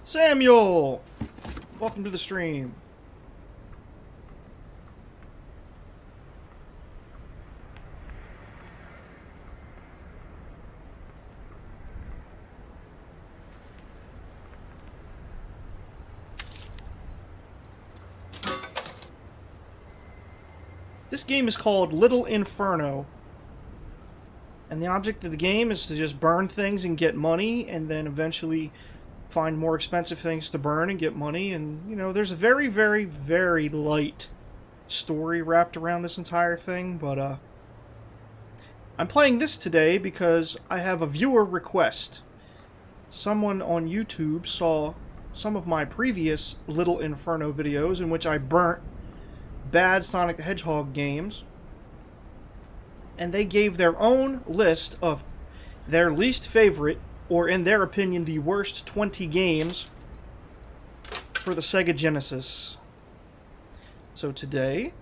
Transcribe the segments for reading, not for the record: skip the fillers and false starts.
Samuel! Welcome to the stream. This game is called Little Inferno. And the object of the game is to just burn things and get money, and then eventually find more expensive things to burn and get money. And, you know, there's a very, very, very light story wrapped around this entire thing, but, I'm playing this today because I have a viewer request. Someone on YouTube saw some of my previous Little Inferno videos in which I burnt bad Sonic the Hedgehog games, and they gave their own list of their least favorite, or in their opinion, the worst 20 games for the Sega Genesis. So today,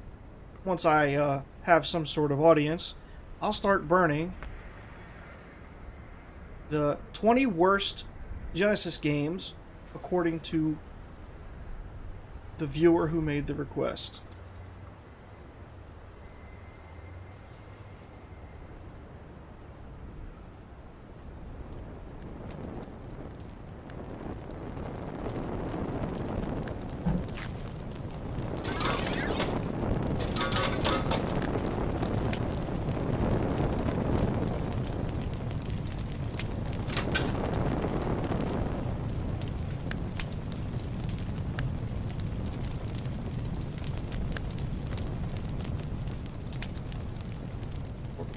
once I have some sort of audience, I'll start burning the 20 worst Genesis games according to the viewer who made the request.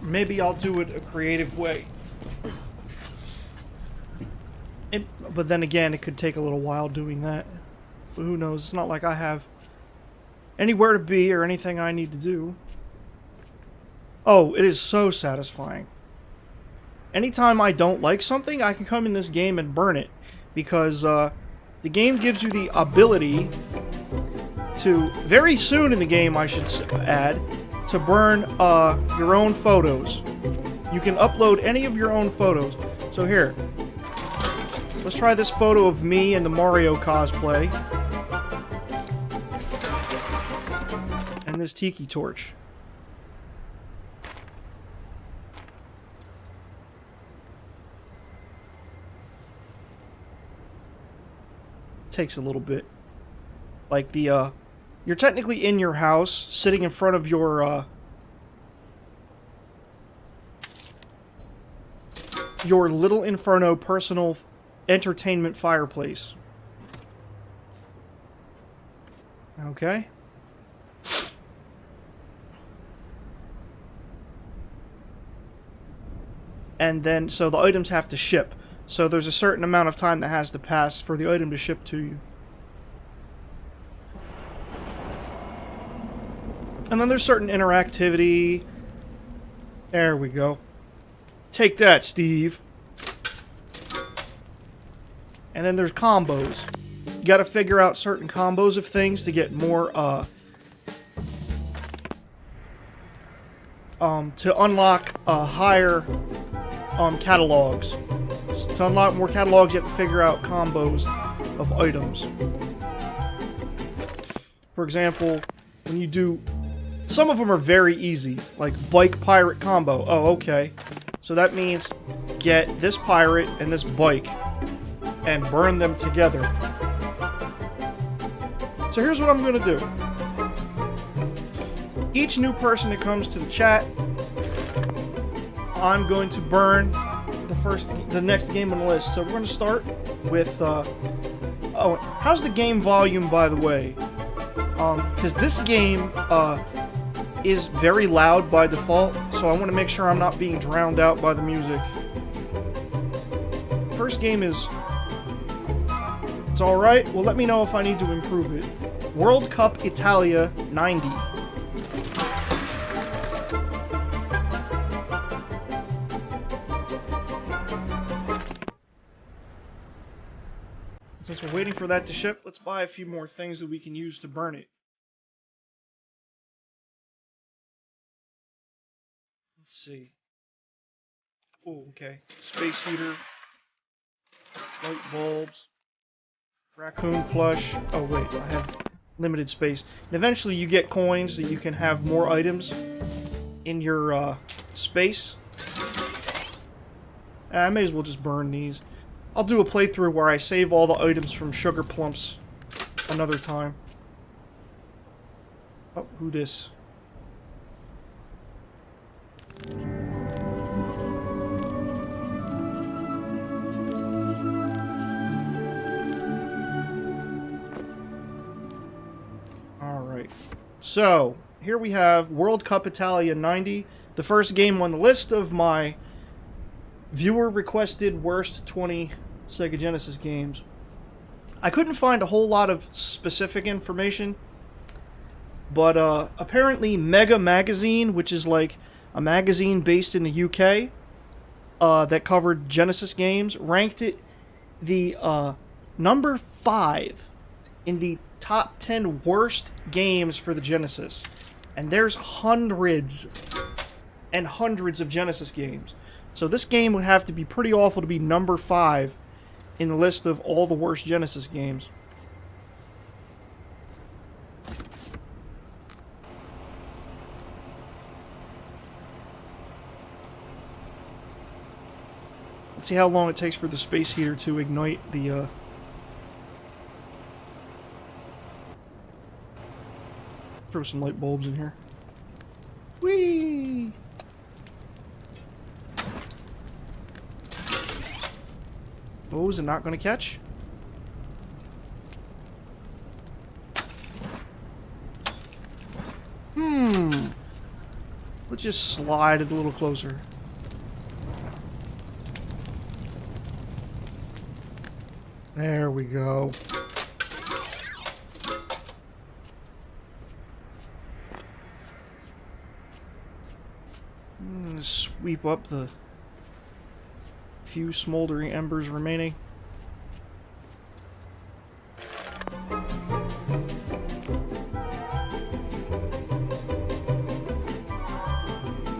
Maybe I'll do it a creative way. But then again, it could take a little while doing that. But who knows? It's not like I have anywhere to be or anything I need to do. Oh, it is so satisfying. Anytime I don't like something, I can come in this game and burn it. Because the game gives you the ability to, very soon in the game I should add, to burn your own photos. You can upload any of your own photos. So here, let's try this photo of me in the Mario cosplay. And this tiki torch. Takes a little bit. Like the, you're technically in your house, sitting in front of your Little Inferno personal entertainment fireplace. Okay. And then, so the items have to ship. So there's a certain amount of time that has to pass for the item to ship to you. And then there's certain interactivity. There we go. Take that, Steve. And then there's combos. You gotta figure out certain combos of things to get more, to unlock, higher, catalogs. To unlock more catalogs, you have to figure out combos of items. For example, when you do... Some of them are very easy, like bike pirate combo. Oh, okay. So that means get this pirate and this bike and burn them together. So here's what I'm gonna do. Each new person that comes to the chat, I'm going to burn the next game on the list. So we're gonna start with, oh, how's the game volume, by the way? Because this game, is very loud by default, so I want to make sure I'm not being drowned out by the music. First game is... It's alright. Well, let me know if I need to improve it. World Cup Italia 90. Since we're waiting for that to ship, let's buy a few more things that we can use to burn it. Let's see. Oh, okay. Space heater. Light bulbs. Raccoon plush. Oh wait, I have limited space. And eventually you get coins that you can have more items in your space. I may as well just burn these. I'll do a playthrough where I save all the items from Sugar Plumps another time. Oh, who this? Alright. So, here we have World Cup Italia 90, the first game on the list of my viewer-requested worst 20 Sega Genesis games. I couldn't find a whole lot of specific information, but apparently Mega Magazine, which is like a magazine based in the UK that covered Genesis games, ranked it the number 5 in the top 10 worst games for the Genesis. And there's hundreds and hundreds of Genesis games. So this game would have to be pretty awful to be number 5 in the list of all the worst Genesis games. Let's see how long it takes for the space heater to ignite the throw some light bulbs in here. Whee! Oh, is it not going to catch? Let's just slide it a little closer. There we go. I'm gonna sweep up the few smoldering embers remaining.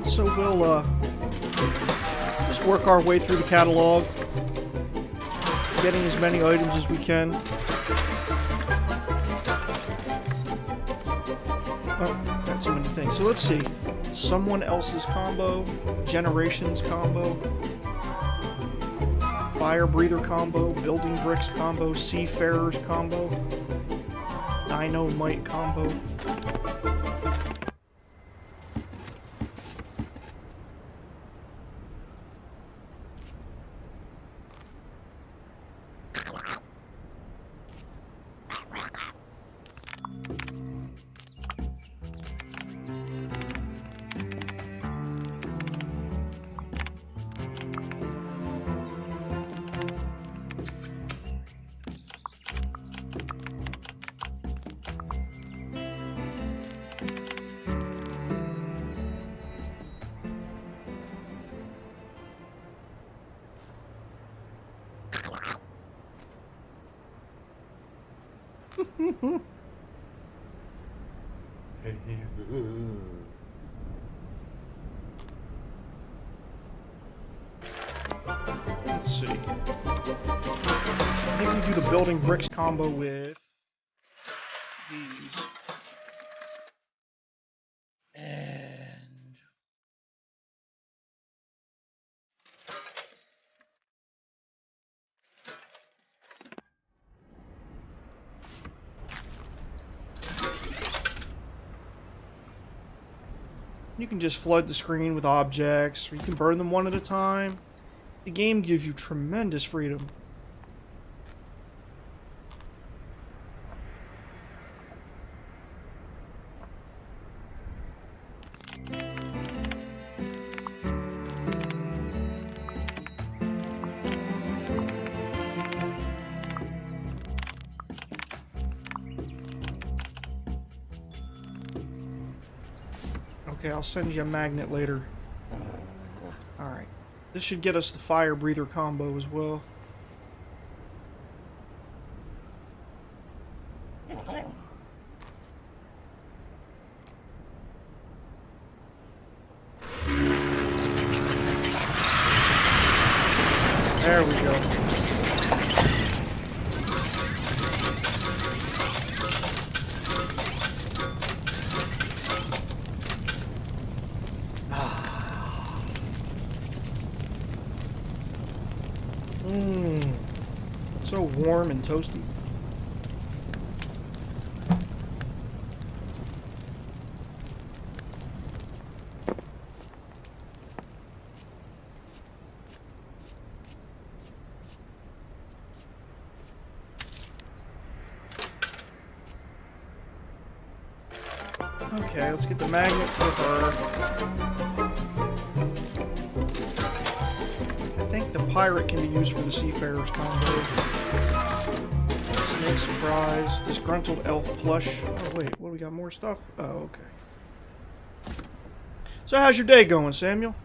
So we'll just work our way through the catalog, getting as many items as we can. Oh, got so many things. So let's see. Someone Else's combo, Generations combo, Fire Breather combo, Building Bricks combo, Seafarers combo, Dynamite combo. Let's see. I think we do the Building Bricks combo with these. And you can just flood the screen with objects, or you can burn them one at a time. The game gives you tremendous freedom. Okay, I'll send you a magnet later. Alright. This should get us the Fire Breather combo as well. There we go. warm and toasty. Okay, let's get the magnet for her. I think the pirate can be used for the Seafarer's combo. Snake surprise, disgruntled elf plush. Oh wait, what, we got more stuff? Oh, okay. So how's your day going, Samuel?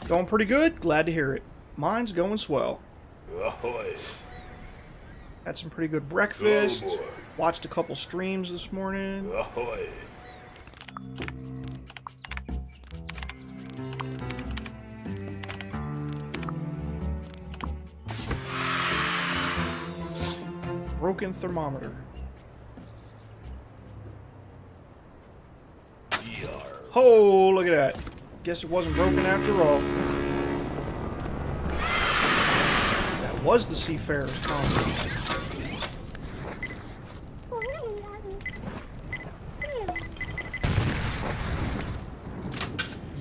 Going pretty good? Glad to hear it. Mine's going swell. Ahoy. Had some pretty good breakfast. Oh, boy. Watched a couple streams this morning. Ahoy. Broken thermometer. Oh, look at that. Guess it wasn't broken after all. That was the Seafarer's combo.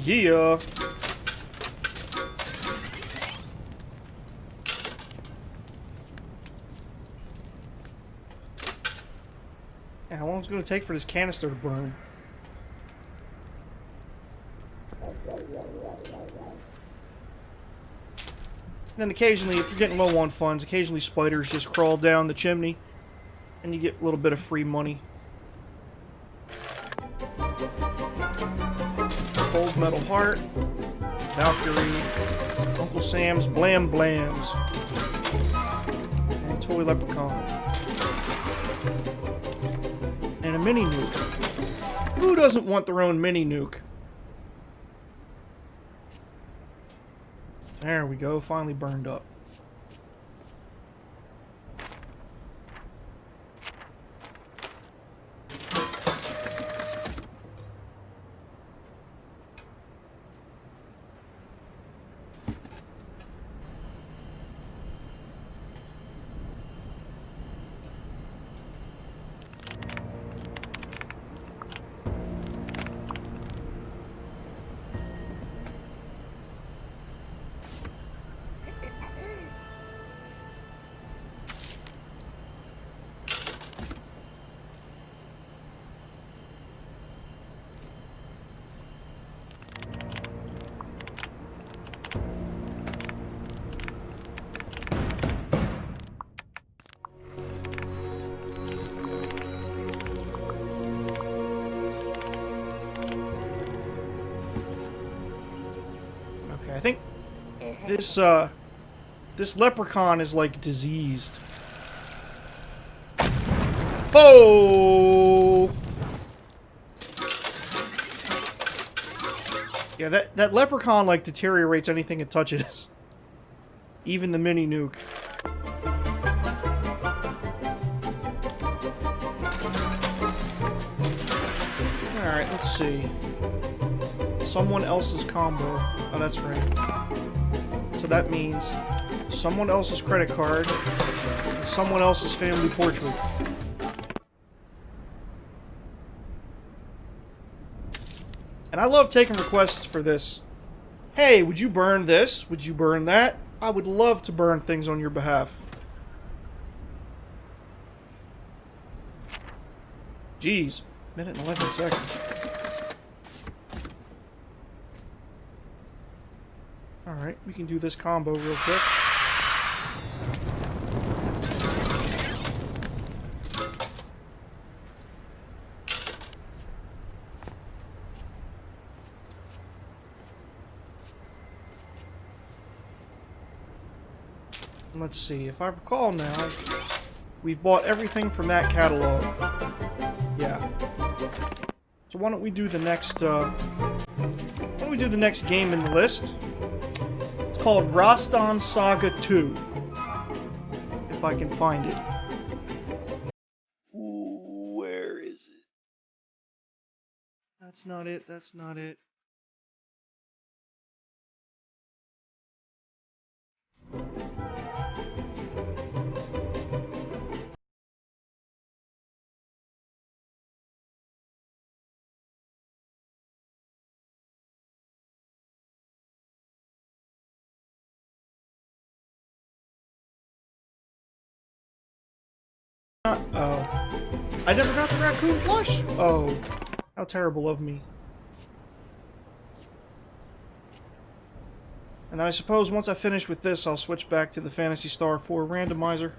Yeah. Yeah, how long is it going to take for this canister to burn? And then occasionally, if you're getting low on funds, occasionally spiders just crawl down the chimney, and you get a little bit of free money. Cold Metal Heart, Valkyrie, Uncle Sam's Blam Blams, and Toy Leprechaun. And a mini nuke. Who doesn't want their own mini nuke? There we go, finally burned up. I think this leprechaun is like diseased. Oh! Yeah, that leprechaun like deteriorates anything it touches. Even the mini nuke. Alright, let's see. Someone else's combo. Oh, that's right. So that means someone else's credit card, someone else's family portrait. And I love taking requests for this. Hey, would you burn this? Would you burn that? I would love to burn things on your behalf. Jeez, minute and 11 seconds. Alright, we can do this combo real quick. Let's see, if I recall now, we've bought everything from that catalog. Yeah. So why don't we do the next, game in the list? It's called Rastan Saga 2. If I can find it. That's not it. That's not it. Oh. I never got the raccoon plush! Oh. How terrible of me. And then I suppose once I finish with this, I'll switch back to the Phantasy Star 4 randomizer.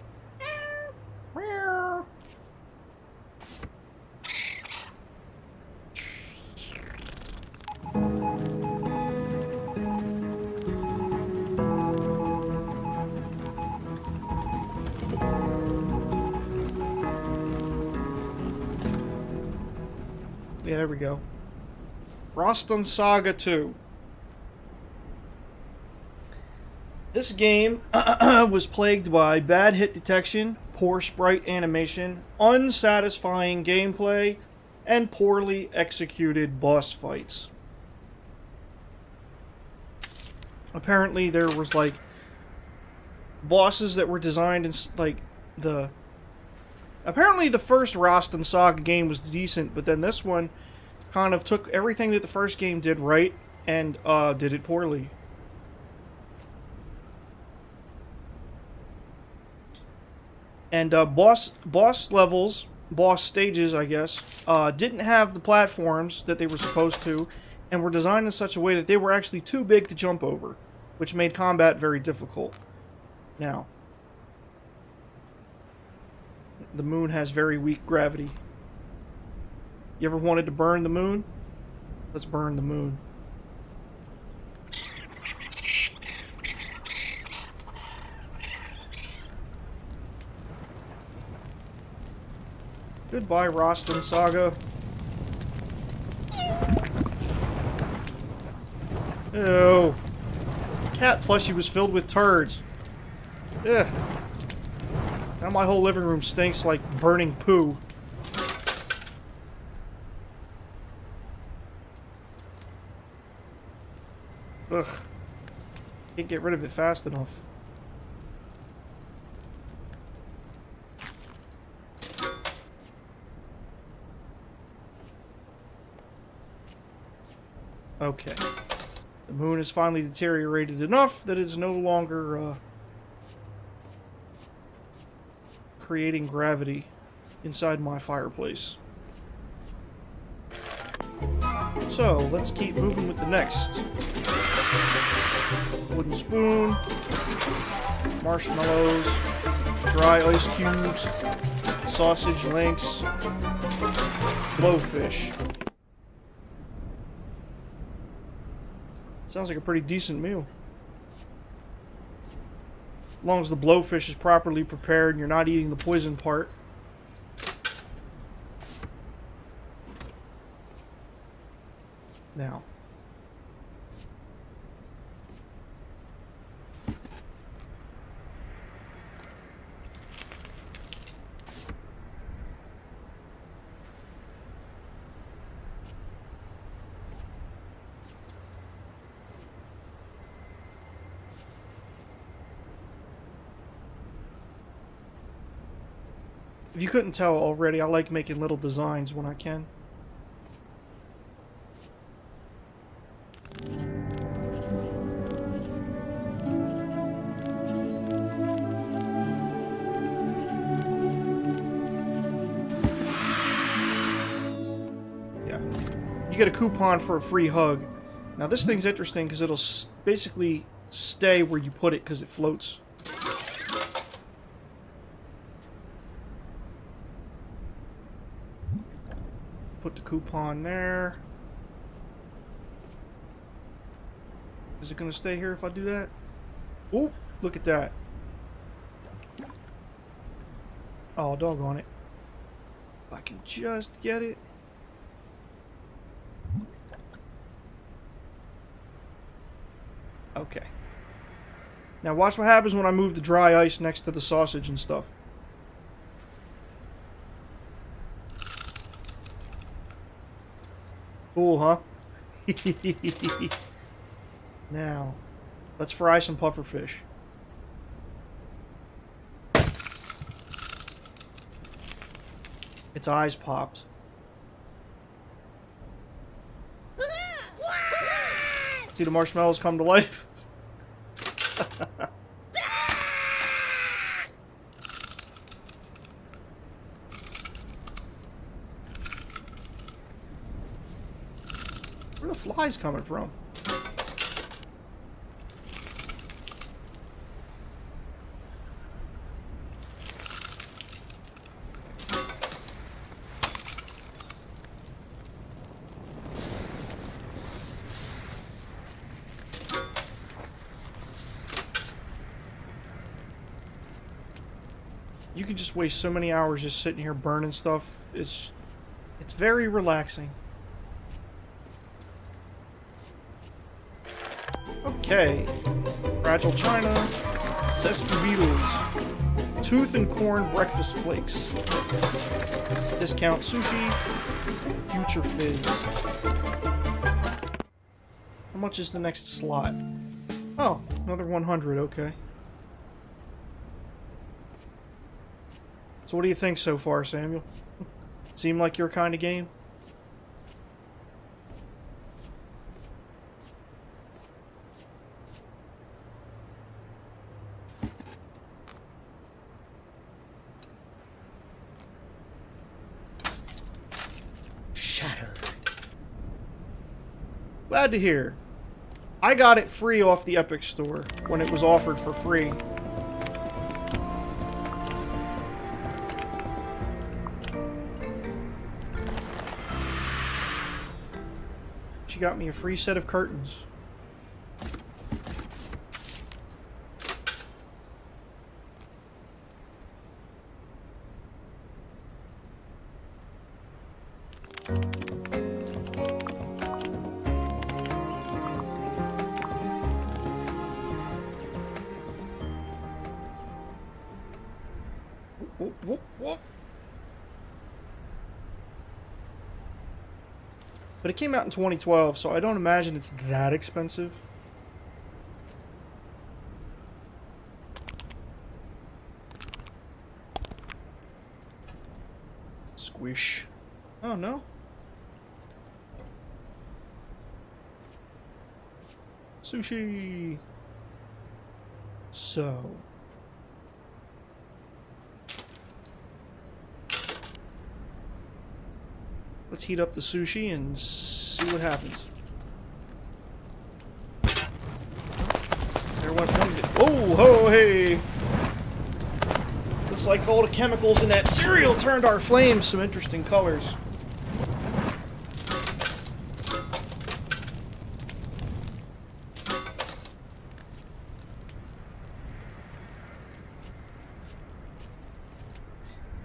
Yeah, there we go. Rastan Saga 2. This game was plagued by bad hit detection, poor sprite animation, unsatisfying gameplay, and poorly executed boss fights. Apparently there was like bosses that were designed in like the... Apparently the first Rastan Saga game was decent, but then this one kind of took everything that the first game did right and did it poorly. And boss levels, boss stages, I guess, didn't have the platforms that they were supposed to, and were designed in such a way that they were actually too big to jump over, which made combat very difficult. Now, the moon has very weak gravity. You ever wanted to burn the moon? Let's burn the moon. Goodbye, Rastan Saga. Ew. Cat plushie was filled with turds. Ugh. Now my whole living room stinks like burning poo. Ugh. Can't get rid of it fast enough. Okay. The moon has finally deteriorated enough that it's no longer creating gravity inside my fireplace. So, let's keep moving with the next. Wooden spoon, marshmallows, dry ice cubes, sausage links, blowfish. Sounds like a pretty decent meal. As long as the blowfish is properly prepared and you're not eating the poison part. Now. If you couldn't tell already, I like making little designs when I can. Yeah. You get a coupon for a free hug. Now this thing's interesting because it'll basically stay where you put it because it floats. Put the coupon there. Is it going to stay here if I do that? Oh, look at that. Oh, doggone it. If I can just get it. Okay. Now watch what happens when I move the dry ice next to the sausage and stuff. Cool, huh? Now, let's fry some pufferfish. Its eyes popped. See the marshmallows come to life? Where are the flies coming from? You can just waste so many hours just sitting here burning stuff. It's very relaxing. Okay. Fragile China, Zesty Beetles, Tooth and Corn Breakfast Flakes, Discount Sushi, Future Fizz. How much is the next slot? Oh, another 100, okay. So what do you think so far, Samuel? Seem like your kind of game? Shattered. Glad to hear. I got it free off the Epic Store when it was offered for free. She got me a free set of curtains. Whoop, whoop, whoop. But it came out in 2012, so I don't imagine it's that expensive. Squish. Oh, no. Sushi. So. Let's heat up the sushi and see what happens. There went one. Oh, ho, hey! Looks like all the chemicals in that cereal turned our flames some interesting colors.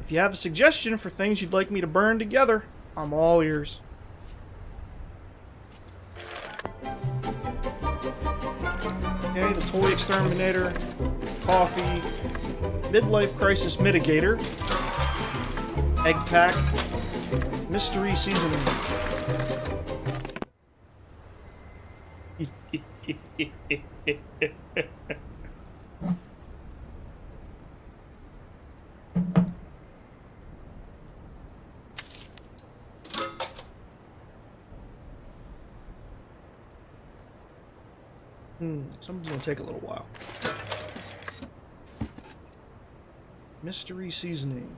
If you have a suggestion for things you'd like me to burn together, I'm all ears. Okay, the toy exterminator, coffee, midlife crisis mitigator, egg pack, mystery seasoning. Something's gonna take a little while. Mystery seasoning.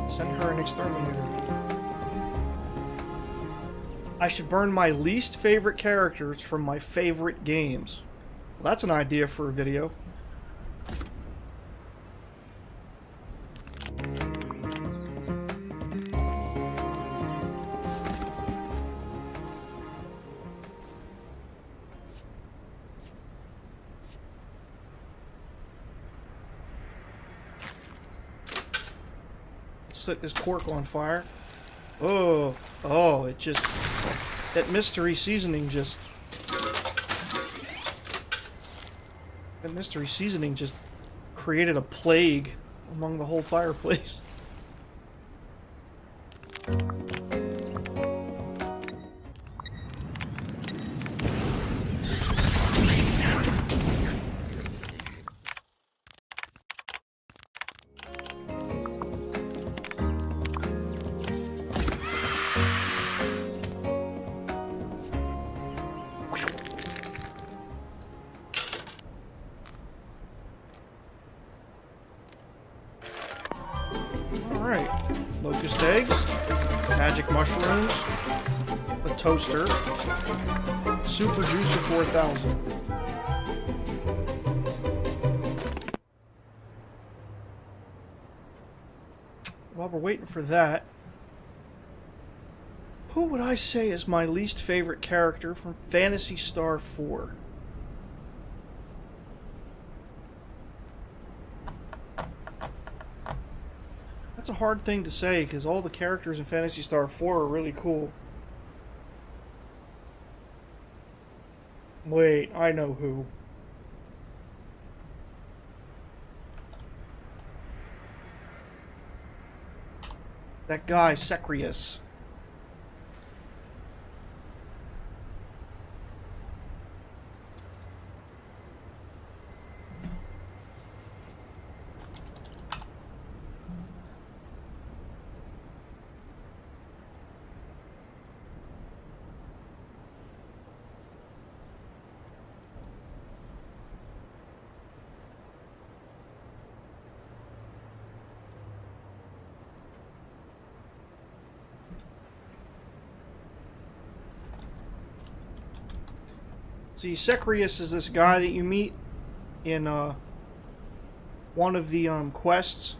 Send her an exterminator. I should burn my least favorite characters from my favorite games. Well, that's an idea for a video. Set this cork on fire. Oh, it just... That mystery seasoning just... That mystery seasoning just created a plague among the whole fireplace. Alright. Locust eggs, magic mushrooms, a toaster, super juicer 4000. While we're waiting for that, who would I say is my least favorite character from Phantasy Star 4? That's a hard thing to say, because all the characters in Phantasy Star 4 are really cool. Wait, I know who. That guy, Circus. See, Circus is this guy that you meet in one of the quests.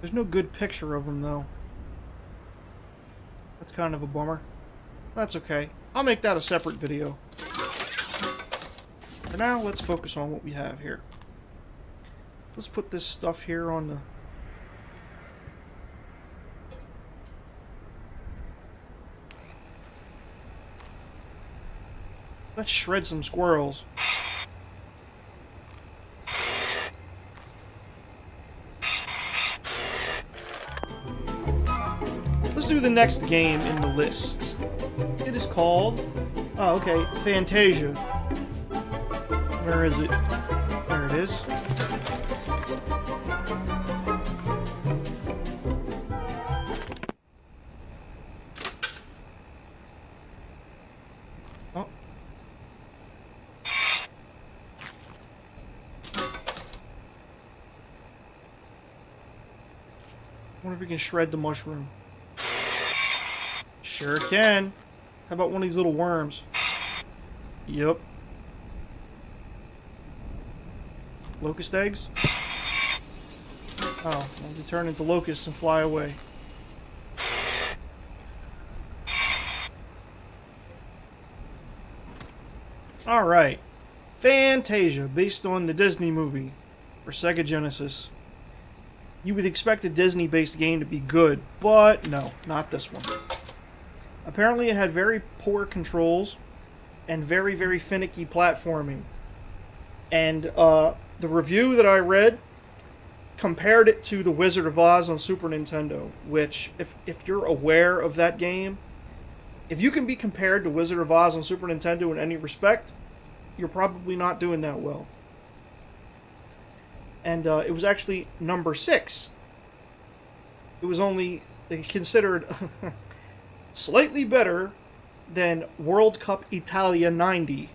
There's no good picture of him, though. That's kind of a bummer. That's okay. I'll make that a separate video. For now, let's focus on what we have here. Let's put this stuff here on the... Let's shred some squirrels. Let's do the next game in the list. It is called... Oh, okay. Fantasia. Where is it? There it is. Oh. I wonder if we can shred the mushroom. Sure can. How about one of these little worms? Yep. Locust eggs? Oh, well, they turn into locusts and fly away. Alright. Fantasia, based on the Disney movie for Sega Genesis. You would expect a Disney-based game to be good, but no, not this one. Apparently it had very poor controls and very, very finicky platforming. And the review that I read compared it to The Wizard of Oz on Super Nintendo, which, if you're aware of that game, if you can be compared to Wizard of Oz on Super Nintendo in any respect, you're probably not doing that well. And it was actually number 6. It was only considered slightly better than World Cup Italia 90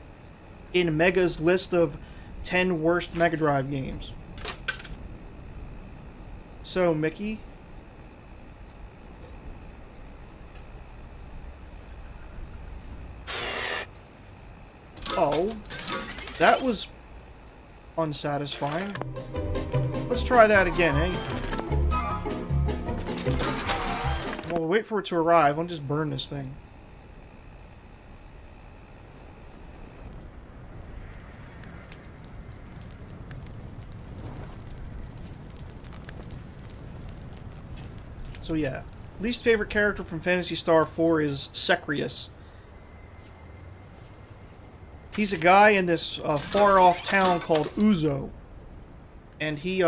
in Mega's list of 10 worst Mega Drive games. So, Mickey? Oh, that was unsatisfying. Let's try that again, eh? Well, we'll wait for it to arrive. I'll just burn this thing. So yeah, least favorite character from Phantasy Star 4 is Circus. He's a guy in this far-off town called Uzo. And he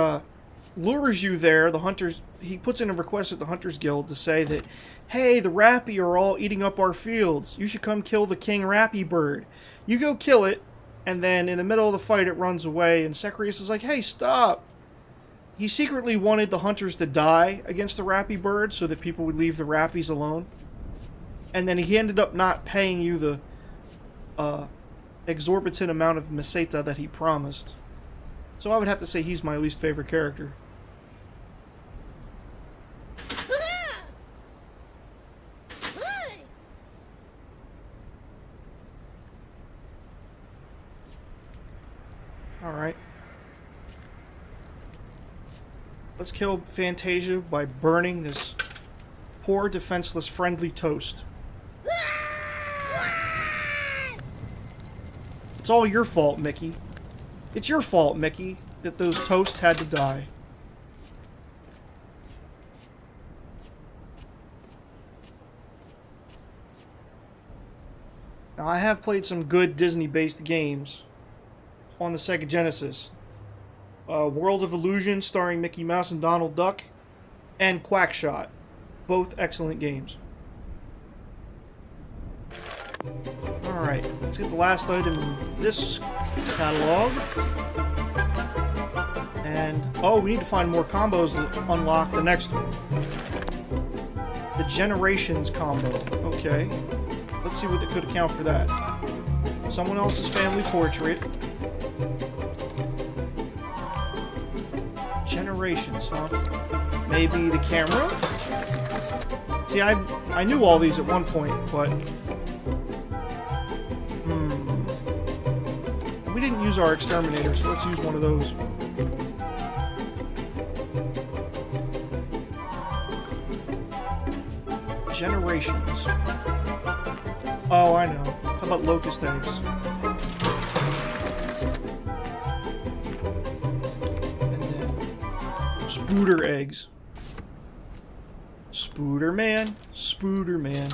lures you there. The hunters... He puts in a request at the Hunters Guild to say that, hey, the Rappy are all eating up our fields. You should come kill the King Rappy bird. You go kill it, and then in the middle of the fight it runs away, and Secreus is like, hey, stop. He secretly wanted the hunters to die against the Rappy bird so that people would leave the Rappies alone. And then he ended up not paying you the exorbitant amount of meseta that he promised. So I would have to say he's my least favorite character. Alright. Let's kill Fantasia by burning this poor, defenseless, friendly toast. It's all your fault, Mickey. It's your fault, Mickey, that those toasts had to die. Now, I have played some good Disney-based games on the Sega Genesis. World of Illusion, starring Mickey Mouse and Donald Duck, and Quackshot. Both excellent games. Alright, let's get the last item in this catalog. And, oh, we need to find more combos to unlock the next one. The Generations combo. Okay. Let's see what could account for that. Someone else's family portrait. Generations, huh? Maybe the camera? See, I knew all these at one point, but... We didn't use our exterminator, so let's use one of those. Generations. Oh, I know. How about locust eggs? And then Spooder eggs. Spooder man. Spooder man.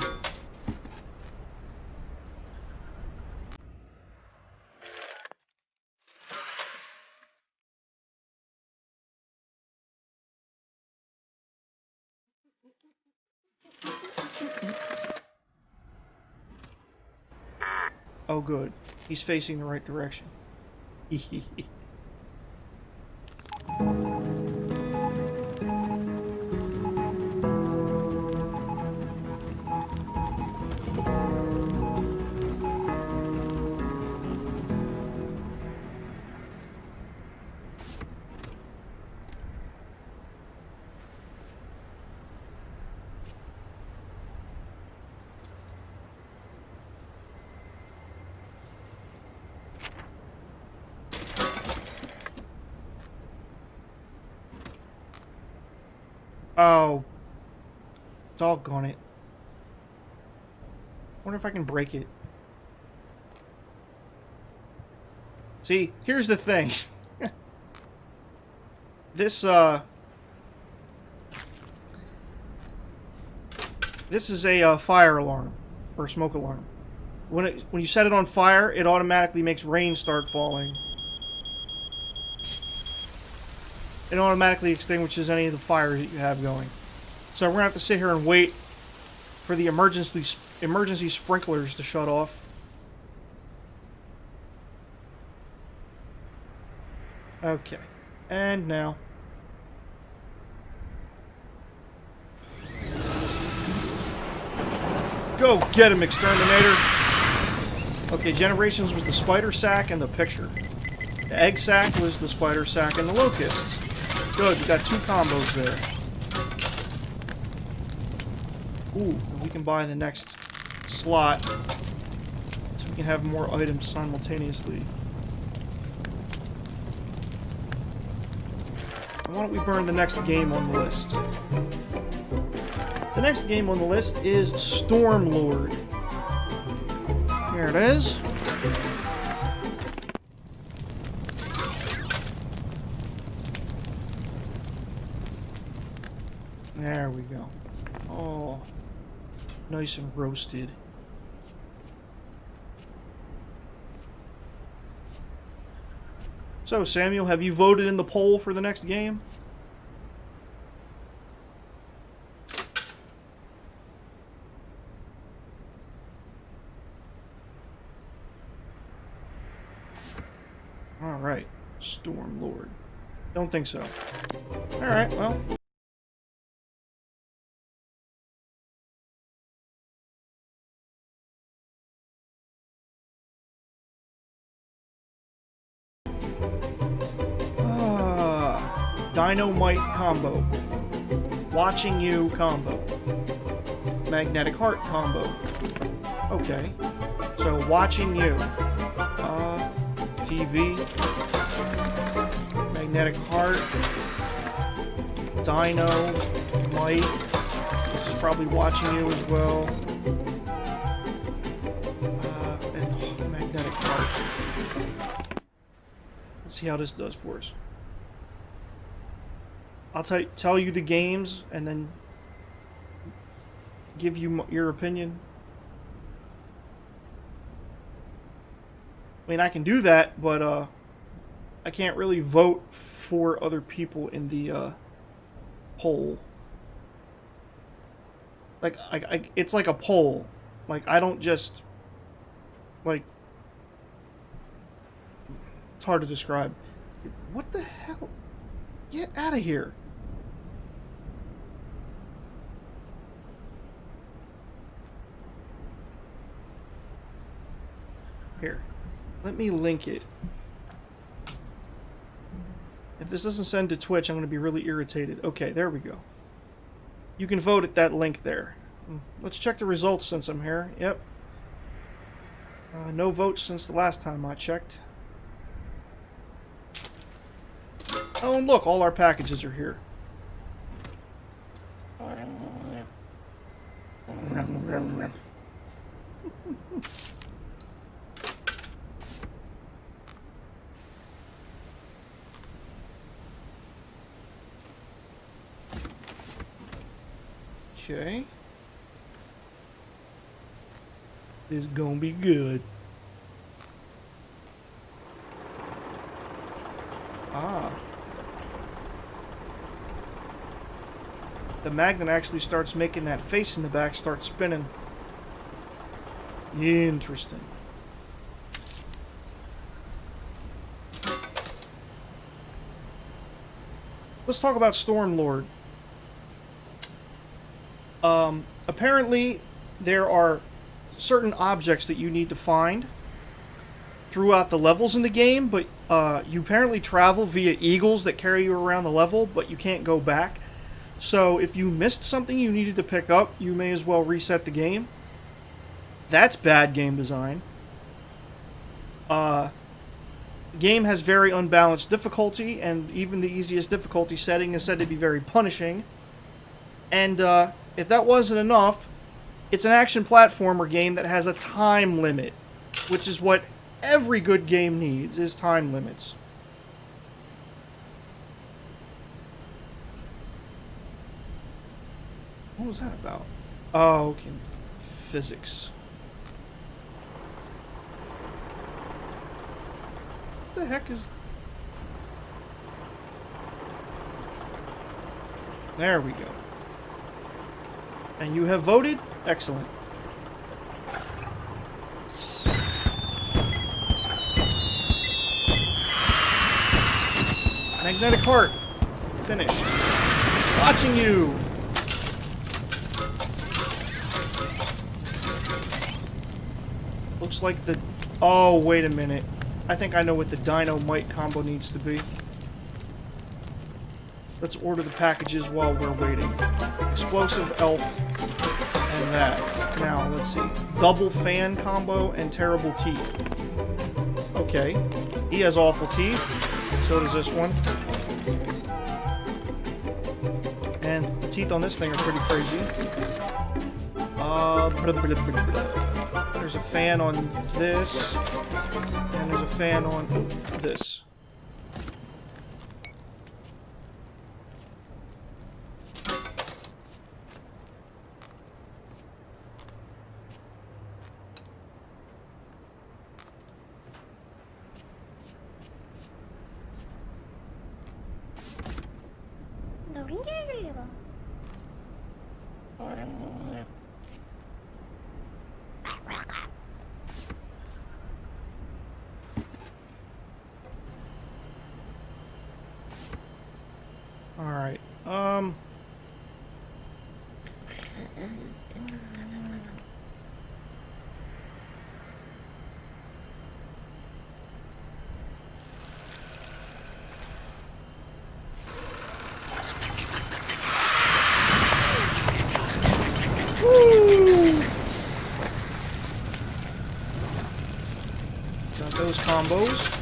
Oh, good. He's facing the right direction. Oh. Doggone it. Wonder if I can break it. See, here's the thing. This is a fire alarm. Or a smoke alarm. When you set it on fire, it automatically makes rain start falling. It automatically extinguishes any of the fires that you have going. So we're going to have to sit here and wait for the emergency sprinklers to shut off. Okay. And now. Go get him, Exterminator! Okay, Generations was the spider sack and the picture. The egg sack was the spider sack and the locusts. Good, we got two combos there. Ooh, we can buy the next slot so we can have more items simultaneously. Why don't we burn the next game on the list? The next game on the list is Stormlord. Here it is. There we go. Oh, nice and roasted. So, Samuel, have you voted in the poll for the next game? Alright. Storm Lord. Don't think so. Alright, well. Dynamite combo. Watching you combo. Magnetic heart combo. Okay. So, watching you. TV. Magnetic heart. Dino. Might. This is probably watching you as well. And magnetic heart. Let's see how this does for us. I'll tell you the games and then give you your opinion. I mean, I can do that, but I can't really vote for other people in the poll. Like, it's like a poll. Like, I don't just, like, it's hard to describe. What the hell? Get out of here. Here, let me link it. If this doesn't send to Twitch, I'm going to be really irritated. Okay, there we go. You can vote at that link there. Let's check the results since I'm here. Yep. No votes since the last time I checked. Oh, and look, all our packages are here. Okay. This is gonna be good. Ah. The magnet actually starts making that face in the back start spinning. Interesting. Let's talk about Stormlord. Apparently, there are certain objects that you need to find throughout the levels in the game, but you apparently travel via eagles that carry you around the level, but you can't go back. So if you missed something you needed to pick up, you may as well reset the game. That's bad game design. The game has very unbalanced difficulty, and even the easiest difficulty setting is said to be very punishing. And if that wasn't enough, it's an action platformer game that has a time limit, which is what every good game needs, is time limits. What was that about? Oh, okay. Physics. What the heck is... There we go. And you have voted? Excellent. Magnetic heart. Finished. Watching you. Looks like the... Oh, wait a minute. I think I know what the Dynamite combo needs to be. Let's order the packages while we're waiting. Explosive Elf and that. Now, let's see. Double fan combo and terrible teeth. Okay. He has awful teeth. So does this one. And the teeth on this thing are pretty crazy. There's a fan on this. And there's a fan on this. those combos.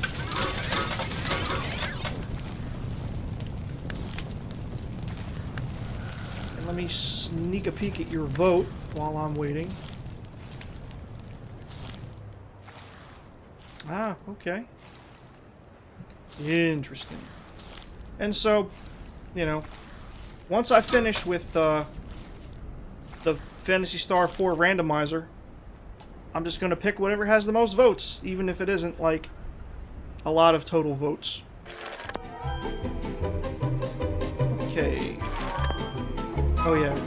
And let me sneak a peek at your vote while I'm waiting. Ah, okay. Interesting. And so, you know, once I finish with the Phantasy Star 4 randomizer, I'm just going to pick whatever has the most votes, even if it isn't, like, a lot of total votes. Okay. Oh, yeah.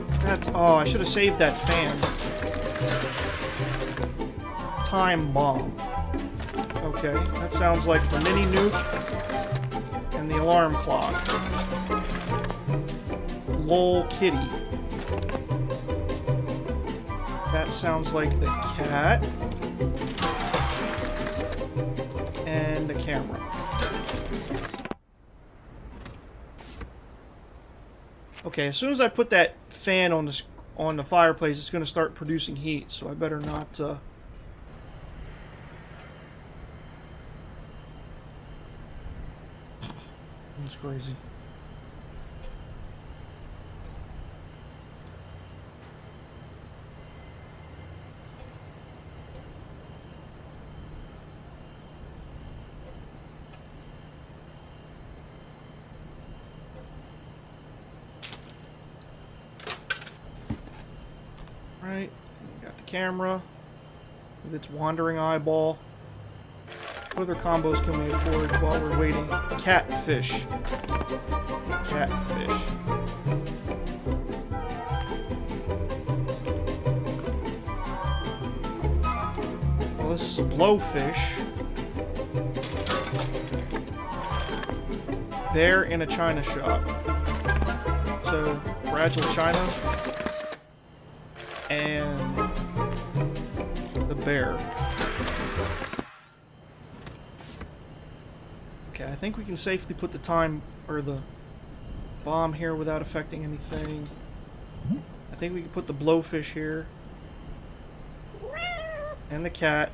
Oh, I should have saved that fan. Time bomb. Okay, that sounds like the mini nuke and the alarm clock. Lol kitty. That sounds like the cat. And the camera. Okay, as soon as I put that fan on the fireplace, it's going to start producing heat, so I better not... That's crazy. Right, got the camera with its wandering eyeball. What other combos can we afford while we're waiting? Catfish. Catfish. Well, this is a blowfish. Bear in a china shop. So, fragile china. And the bear. Okay, I think we can safely put the time or the bomb here without affecting anything. I think we can put the blowfish here. And the cat.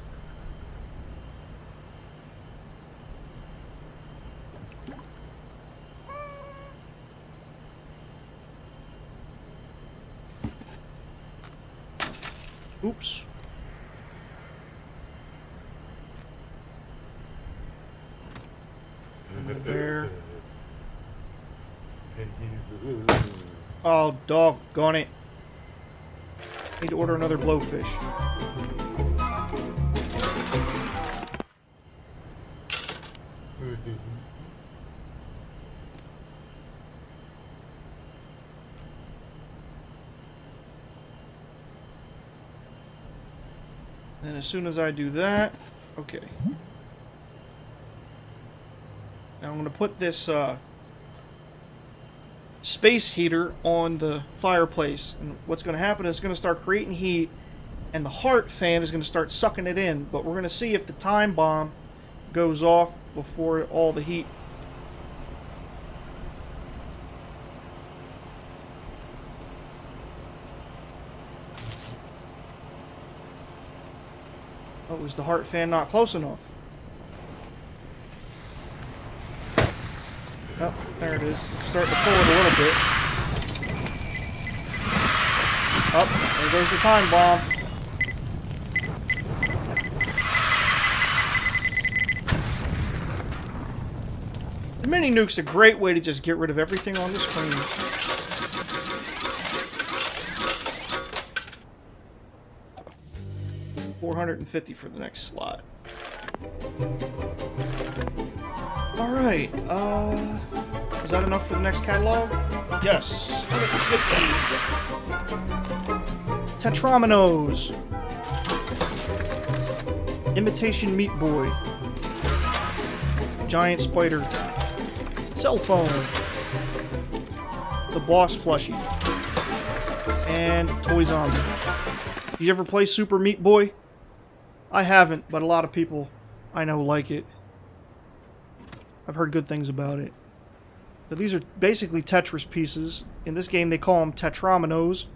Oops. There. Oh, doggone it. Need to order another blowfish. And as soon as I do that, okay. Now I'm going to put this space heater on the fireplace. And what's going to happen is it's going to start creating heat, and the heart fan is going to start sucking it in. But we're going to see if the time bomb goes off before all the heat. Oh, was the heart fan not close enough? Oh, there it is. Starting to pull it a little bit. Oh, there goes the time bomb. The mini nuke's a great way to just get rid of everything on the screen. $450 for the next slot. Alright, is that enough for the next catalog? Yes. Tetrominoes. Imitation Meat Boy. Giant Spider. Cell phone. The Boss plushie. And Toy Zombie. Did you ever play Super Meat Boy? I haven't, but a lot of people I know like it. I've heard good things about it. But these are basically Tetris pieces. In this game they call them Tetrominoes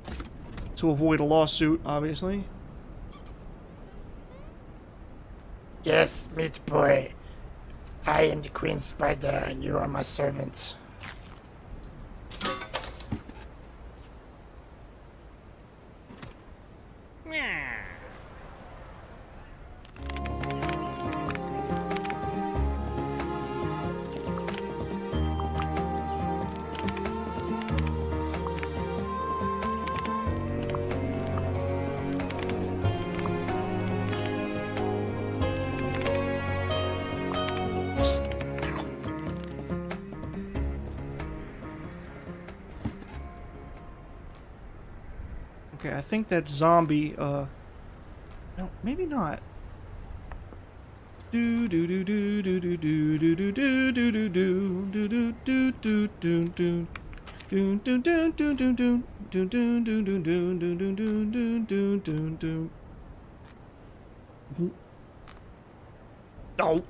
to avoid a lawsuit, obviously. Yes, meat boy. I am the Queen Spider, and you are my servant. Okay, I think that zombie, no, maybe not. Do do do do do do do do do do do do do do do do do do. Dun dun dun dun dun dun dun dun dun dun dun dun dun dun dun dun dun. Oh.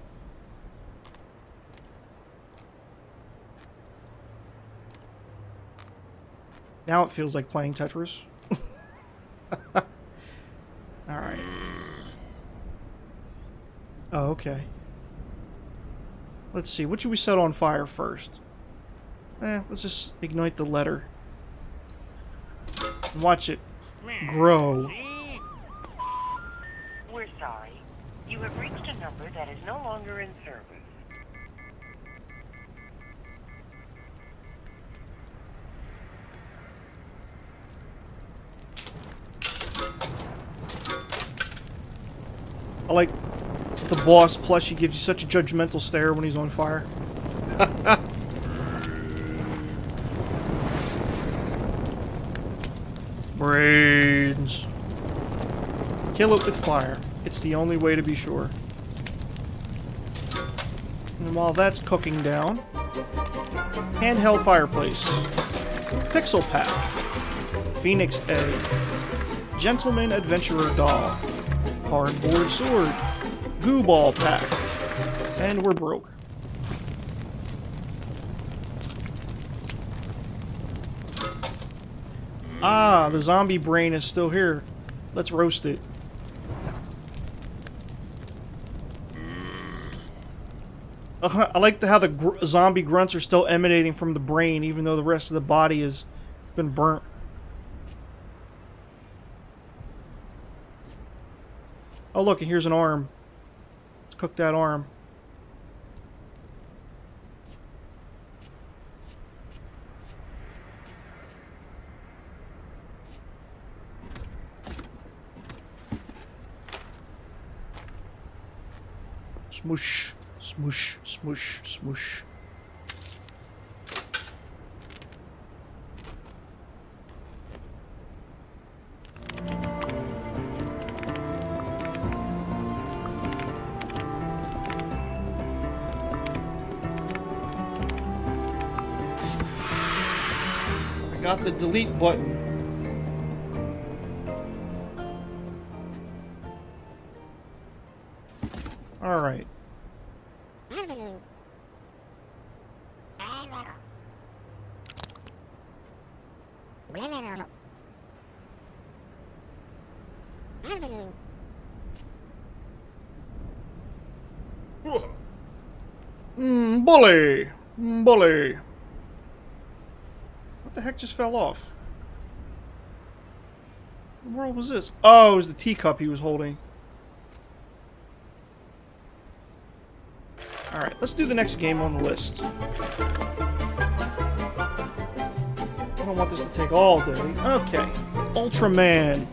Now it feels like playing Tetris. Alright. Oh, okay. Let's see, what should we set on fire first? Let's just ignite the letter. Watch it grow. We're sorry. You have reached a number that is no longer in service. I like the boss plushie gives you such a judgmental stare when he's on fire. Brains. Kill it with fire. It's the only way to be sure. And while that's cooking down, handheld fireplace, pixel pack, phoenix egg, gentleman adventurer doll, cardboard sword, goo ball pack, and we're broke. Ah, the zombie brain is still here. Let's roast it. I like how the zombie grunts are still emanating from the brain, even though the rest of the body has been burnt. Oh look, and here's an arm. Let's cook that arm. Smoosh, smoosh, smoosh, smoosh. I got the delete button. All right. Bully! Bully! What the heck just fell off? What world was this? Oh, it was the teacup he was holding. Alright, let's do the next game on the list. I don't want this to take all day. Okay. Ultraman.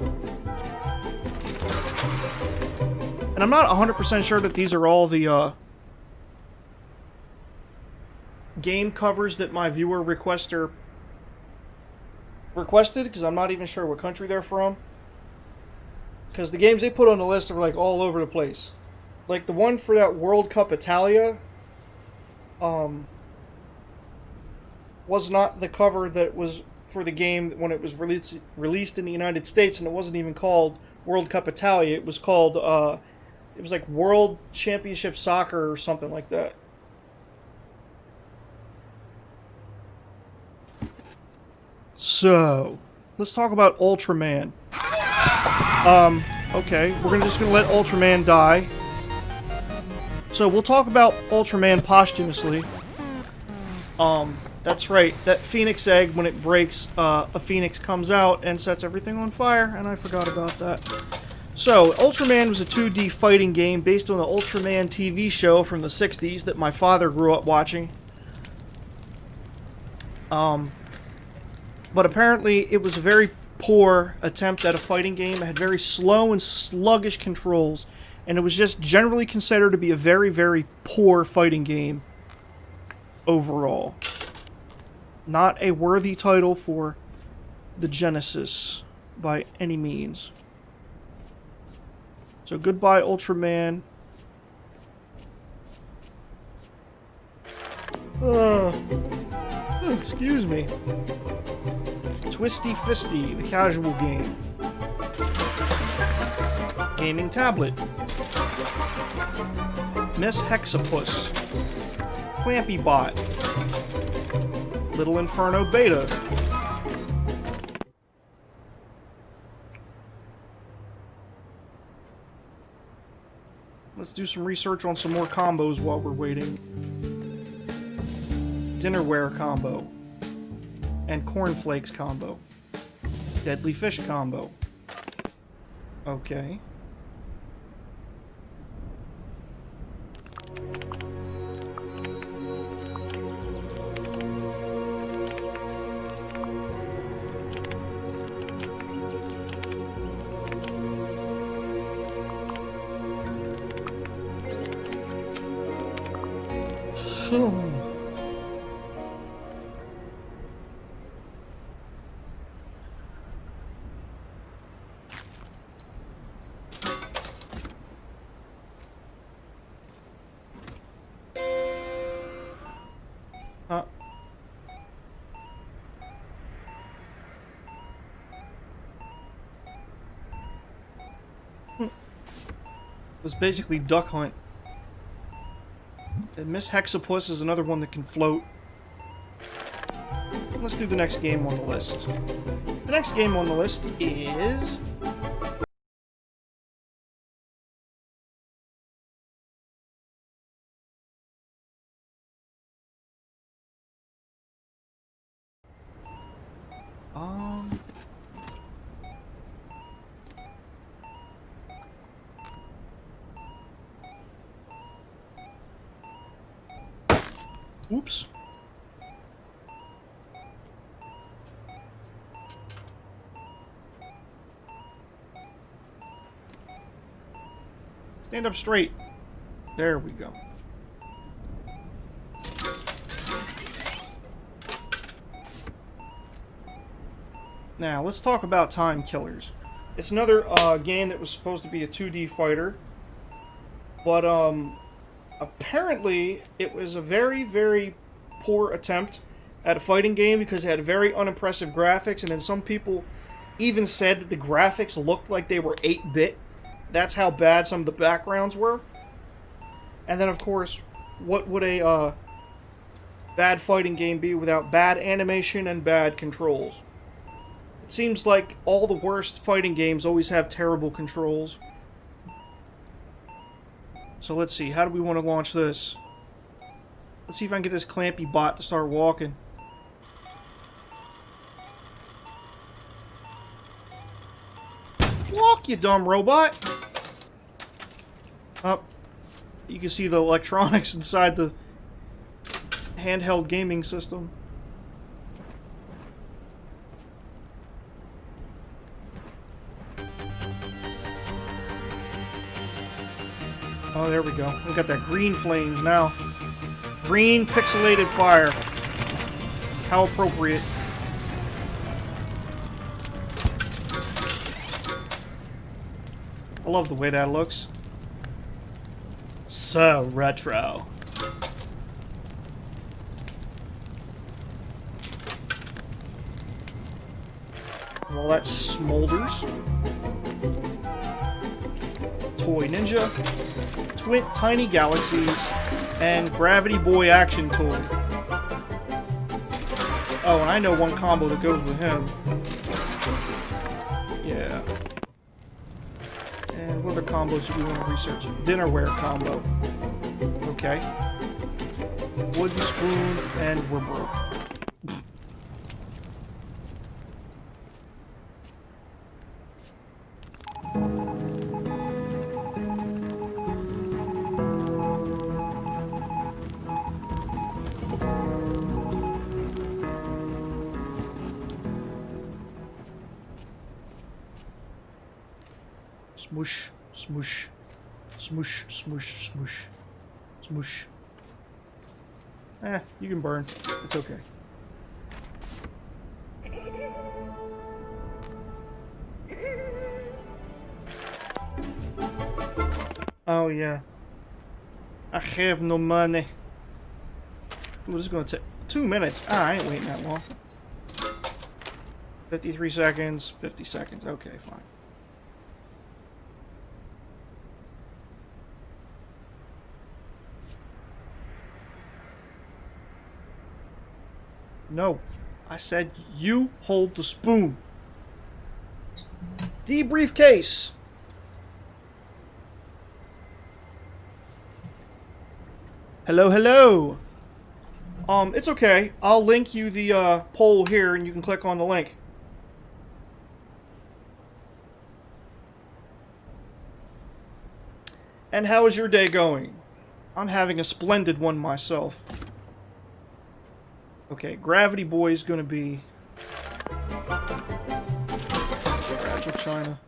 And I'm not 100% sure that these are all the, game covers that my viewer requested, because I'm not even sure what country they're from. Because the games they put on the list are, like, all over the place. Like, the one for that World Cup Italia, was not the cover that was for the game when it was released in the United States, and it wasn't even called World Cup Italia. It was called, it was like World Championship Soccer or something like that. So, let's talk about Ultraman. Okay, we're just gonna let Ultraman die. So we'll talk about Ultraman posthumously. That's right. That Phoenix egg, when it breaks, a Phoenix comes out and sets everything on fire, and I forgot about that. So, Ultraman was a 2D fighting game based on the Ultraman TV show from the 60s that my father grew up watching. But apparently it was a very poor attempt at a fighting game. It had very slow and sluggish controls, and it was just generally considered to be a very, very poor fighting game overall. Not a worthy title for the Genesis by any means. So goodbye, Ultraman. Excuse me. Twisty Fisty, the casual game. Gaming tablet. Miss Hexapus. Clampy Bot. Little Inferno Beta. Let's do some research on some more combos while we're waiting. Dinnerware combo. And cornflakes combo. Deadly fish combo. Okay. It was basically Duck Hunt. And Miss Hexapus is another one that can float. Let's do the next game on the list. The next game on the list is... Oops. Stand up straight. There we go. Now, let's talk about Time Killers. It's another game that was supposed to be a 2D fighter, but apparently it was a very, very poor attempt at a fighting game because it had very unimpressive graphics, and then some people even said that the graphics looked like they were 8-bit. That's how bad some of the backgrounds were. And then, of course, what would a bad fighting game be without bad animation and bad controls? It seems like all the worst fighting games always have terrible controls. So let's see, how do we want to launch this? Let's see if I can get this clampy bot to start walking. Walk, you dumb robot! Oh, you can see the electronics inside the handheld gaming system. Oh, there we go. We got that green flames now. Green pixelated fire. How appropriate. I love the way that looks. So retro. Well, that smolders. Toy Ninja. Tiny Galaxies. And Gravity Boy Action Toy. Oh, and I know one combo that goes with him. Yeah. And what other combos do we want to research? Dinnerware combo. Okay. Wooden spoon, and we're broke. Smoosh, smoosh, smoosh, smoosh, smoosh, smoosh. You can burn. It's okay. Oh, yeah. I have no money. Ooh, this is gonna take 2 minutes. Ah, I ain't waiting that long. 53 seconds, 50 seconds. Okay, fine. No. I said you hold the spoon. The briefcase. Hello, hello. It's okay. I'll link you the poll here and you can click on the link. And how is your day going? I'm having a splendid one myself. Okay, Gravity Boy's gonna be Fragile China.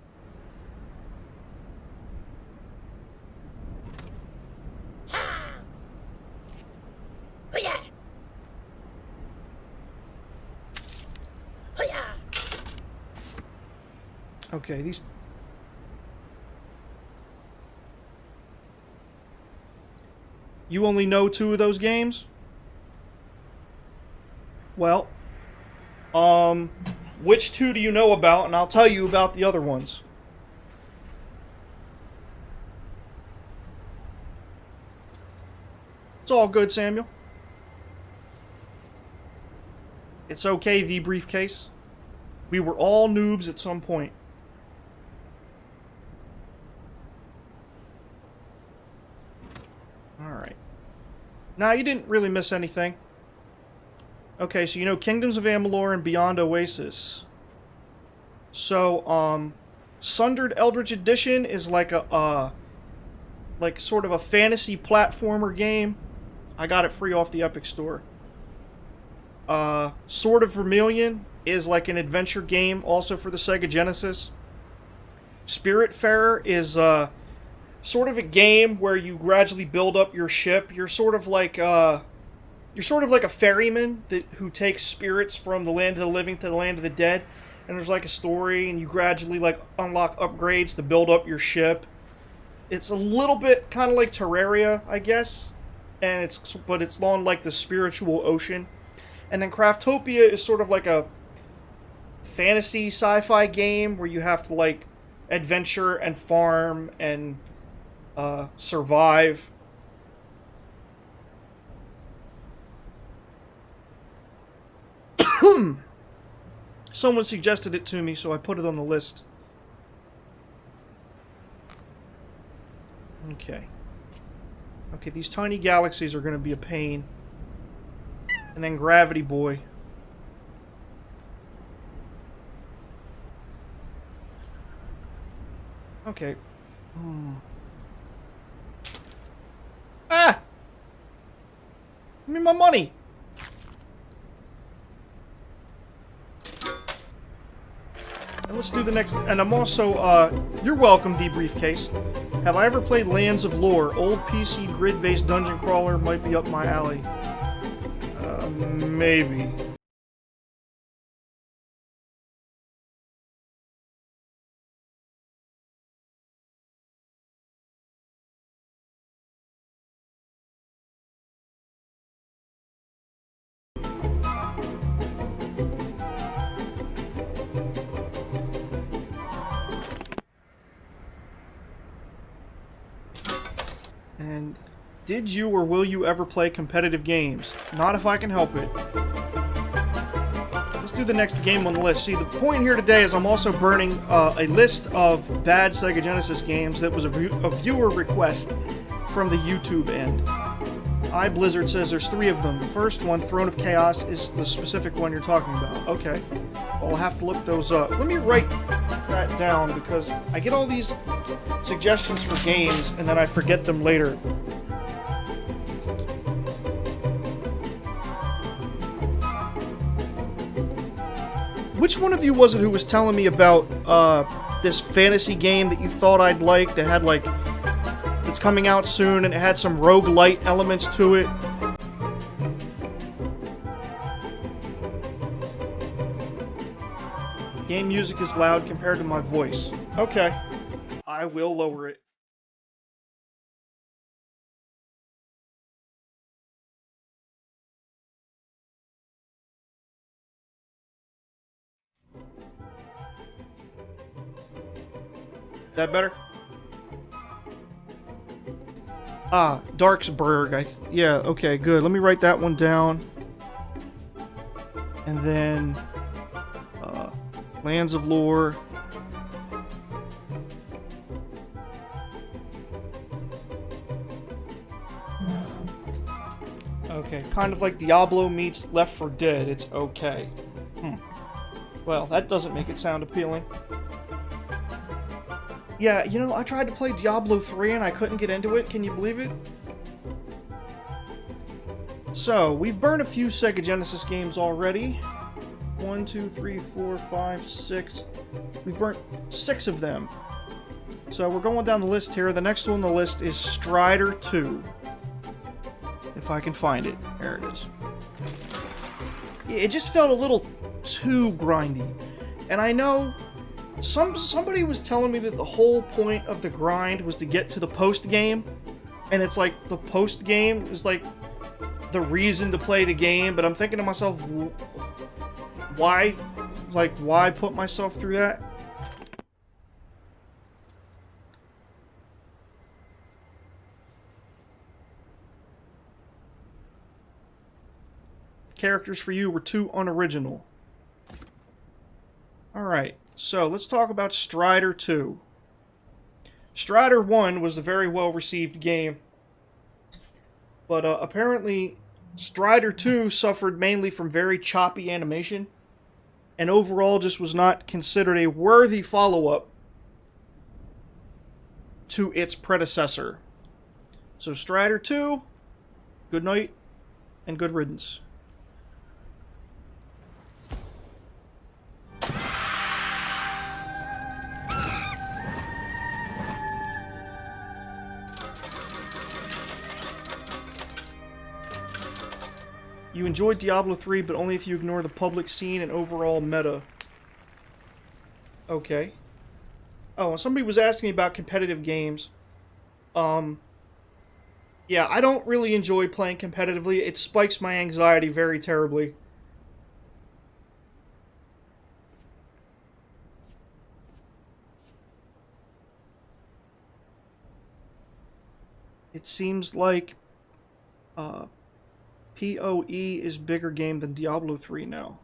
Okay, these... You only know 2 of those games? Well, which 2 do you know about? And I'll tell you about the other ones. It's all good, Samuel. It's okay, the briefcase. We were all noobs at some point. Alright. Nah, you didn't really miss anything. Okay, so you know Kingdoms of Amalur and Beyond Oasis. So, Sundered Eldritch Edition is like a, like sort of a fantasy platformer game. I got it free off the Epic Store. Sword of Vermilion is like an adventure game, also for the Sega Genesis. Spiritfarer is, sort of a game where you gradually build up your ship. You're sort of like a ferryman who takes spirits from the land of the living to the land of the dead. And there's like a story, and you gradually like unlock upgrades to build up your ship. It's a little bit kind of like Terraria, I guess, but it's on like the spiritual ocean. And then Craftopia is sort of like a fantasy sci-fi game where you have to like adventure and farm and survive. Someone suggested it to me, so I put it on the list. Okay. Okay, these tiny galaxies are going to be a pain. And then Gravity Boy. Okay. Ah! Give me my money! And let's do the next... And I'm also, you're welcome, the briefcase. Have I ever played Lands of Lore? Old PC grid-based dungeon crawler might be up my alley. Maybe. And did you or will you ever play competitive games? Not if I can help it. Let's do the next game on the list. See, the point here today is I'm also burning a list of bad Sega Genesis games that was a viewer request from the YouTube end. Blizzard says there's 3 of them. The first one, Throne of Chaos, is the specific one you're talking about. Okay. Well, I'll have to look those up. Let me write that down, because I get all these suggestions for games, and then I forget them later. Which one of you was it who was telling me about this fantasy game that you thought I'd like, that had like, it's coming out soon and it had some roguelite elements to it? Game music is loud compared to my voice. Okay. I will lower it. That better? Ah, Darksburg. Yeah, okay, good. Let me write that one down. And then Lands of Lore. Okay, kind of like Diablo meets Left 4 Dead. It's okay. Well, that doesn't make it sound appealing. Yeah, you know, I tried to play Diablo 3 and I couldn't get into it. Can you believe it? So, we've burned a few Sega Genesis games already. 1, 2, 3, 4, 5, 6. We've burnt 6 of them. So, we're going down the list here. The next one on the list is Strider 2. If I can find it. There it is. It just felt a little too grindy. And I know somebody was telling me that the whole point of the grind was to get to the post game, and it's like the post game is like the reason to play the game, but I'm thinking to myself, why put myself through that? Characters for you were too unoriginal. Alright. So, let's talk about Strider 2. Strider 1 was a very well-received game. But apparently, Strider 2 suffered mainly from very choppy animation. And overall just was not considered a worthy follow-up to its predecessor. So, Strider 2, good night and good riddance. You enjoyed Diablo 3, but only if you ignore the public scene and overall meta. Okay. Oh, and somebody was asking me about competitive games. Yeah, I don't really enjoy playing competitively. It spikes my anxiety very terribly. It seems like PoE is bigger game than Diablo 3 now.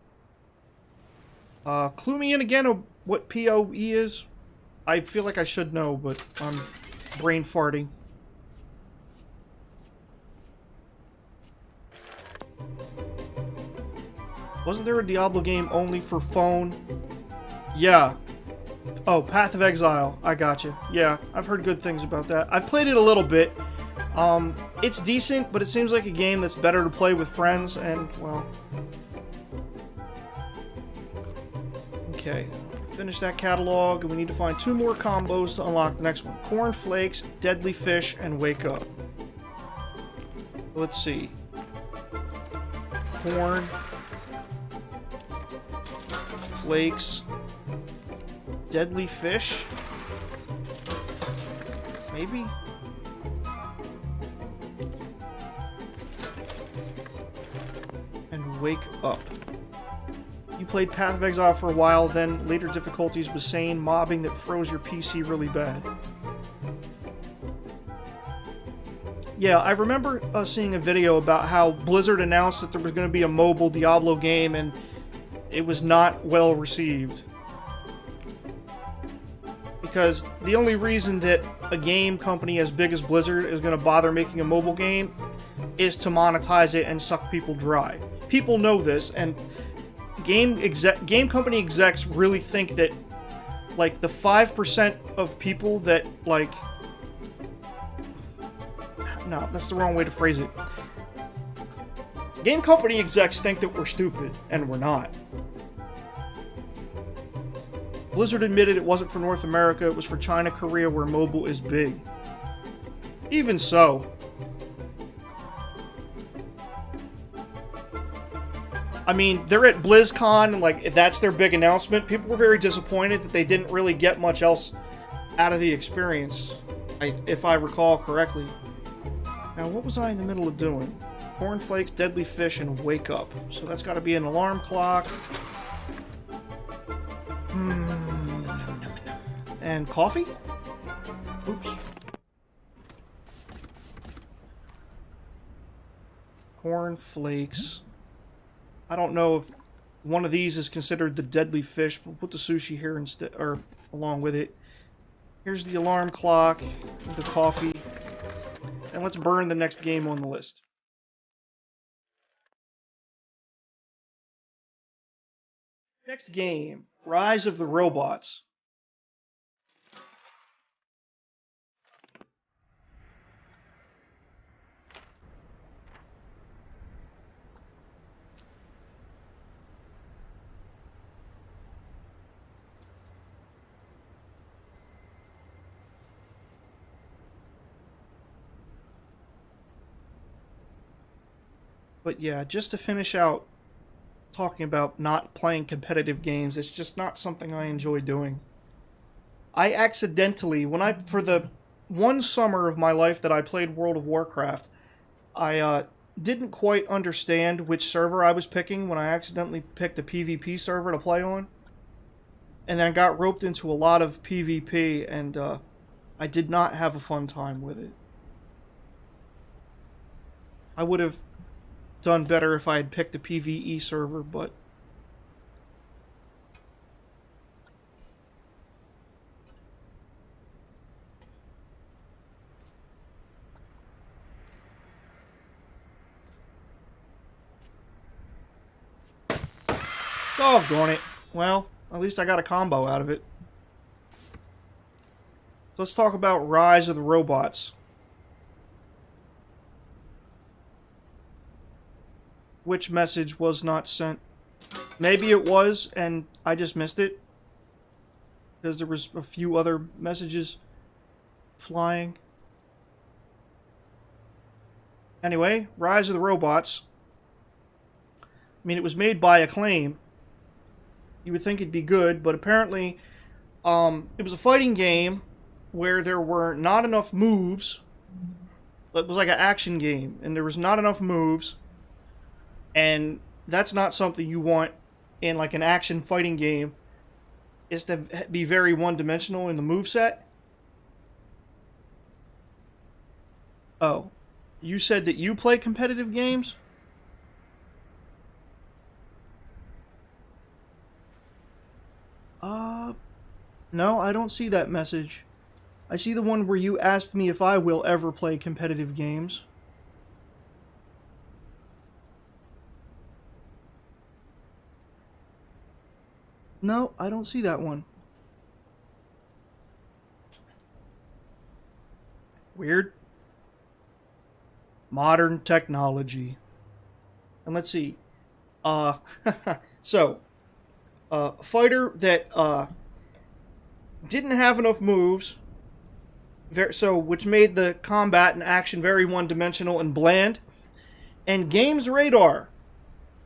Clue me in again of what PoE is. I feel like I should know, but I'm brain farting. Wasn't there a Diablo game only for phone? Yeah. Oh, Path of Exile. I gotcha. Yeah, I've heard good things about that. I've played it a little bit. It's decent, but it seems like a game that's better to play with friends, and, well... Okay, finish that catalog, and we need to find 2 more combos to unlock the next one. Cornflakes, Deadly Fish, and Wake Up. Let's see. Corn... Flakes... Deadly Fish? Maybe? And Wake Up. You played Path of Exile for a while, then later difficulties with sane mobbing that froze your PC really bad. Yeah, I remember seeing a video about how Blizzard announced that there was going to be a mobile Diablo game, and it was not well received. Because the only reason that a game company as big as Blizzard is going to bother making a mobile game is to monetize it and suck people dry. People know this, and game company execs really think that, like, the 5% of people that, like... No, that's the wrong way to phrase it. Game company execs think that we're stupid, and we're not. Blizzard admitted it wasn't for North America, it was for China, Korea, where mobile is big. Even so. I mean, they're at BlizzCon, and like, that's their big announcement. People were very disappointed that they didn't really get much else out of the experience, if I recall correctly. Now, what was I in the middle of doing? Cornflakes, deadly fish, and wake up. So that's got to be an alarm clock. And coffee? Oops. Cornflakes. I don't know if one of these is considered the deadly fish, but we'll put the sushi here instead, or along with it. Here's the alarm clock, the coffee, and let's burn the next game on the list. Next game, Rise of the Robots. But yeah, just to finish out talking about not playing competitive games, it's just not something I enjoy doing. I accidentally, for the one summer of my life that I played World of Warcraft, I didn't quite understand which server I was picking when I accidentally picked a PvP server to play on. And then I got roped into a lot of PvP, and I did not have a fun time with it. I would have done better if I had picked a PvE server, but doggone it. Well, at least I got a combo out of it. Let's talk about Rise of the Robots. Which message was not sent? Maybe it was, and I just missed it. Because there was a few other messages flying. Anyway, Rise of the Robots. I mean, it was made by Acclaim. You would think it'd be good, but apparently it was a fighting game where there were not enough moves. It was like an action game, and there was not enough moves. And that's not something you want in like an action fighting game, is to be very one-dimensional in the moveset. Oh, you said that you play competitive games? No, I don't see that message. I see the one where you asked me if I will ever play competitive games. No, I don't see that one. Weird. Modern technology. And let's see. So, a fighter that didn't have enough moves, which made the combat and action very one-dimensional and bland. And Games Radar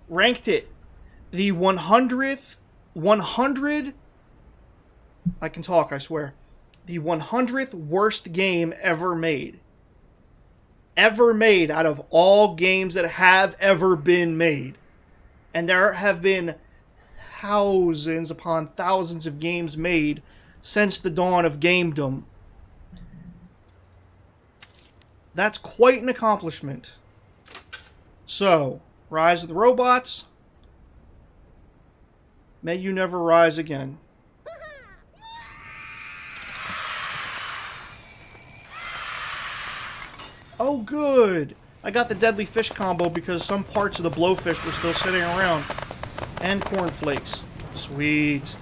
ranked it the 100th I can talk, I swear. The 100th worst game ever made. Ever made out of all games that have ever been made. And there have been thousands upon thousands of games made since the dawn of gamedom. That's quite an accomplishment. So, Rise of the Robots. May you never rise again. Oh, good! I got the deadly fish combo because some parts of the blowfish were still sitting around. And cornflakes. Sweet.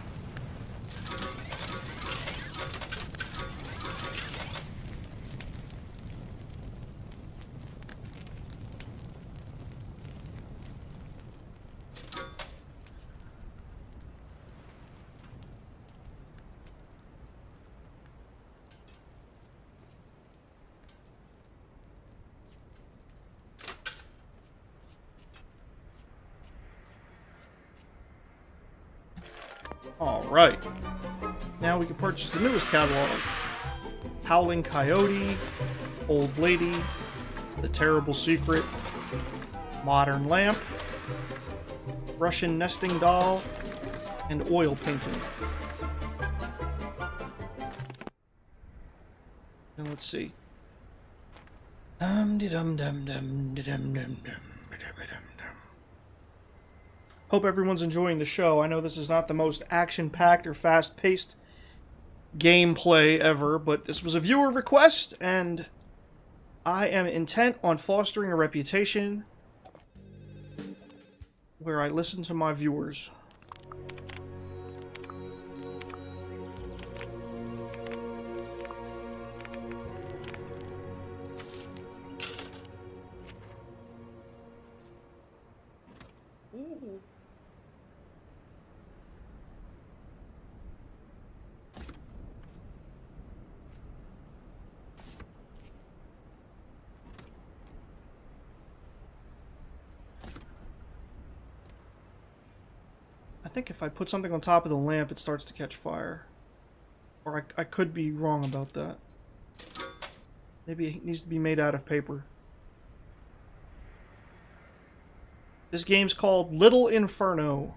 Alright. Now we can purchase the newest catalog. Howling Coyote, Old Lady, The Terrible Secret, Modern Lamp, Russian Nesting Doll, and Oil Painting. Now let's see. Hope everyone's enjoying the show. I know this is not the most action-packed or fast-paced gameplay ever, but this was a viewer request, and I am intent on fostering a reputation where I listen to my viewers. Ooh. I think if I put something on top of the lamp, it starts to catch fire. Or I could be wrong about that. Maybe it needs to be made out of paper. This game's called Little Inferno.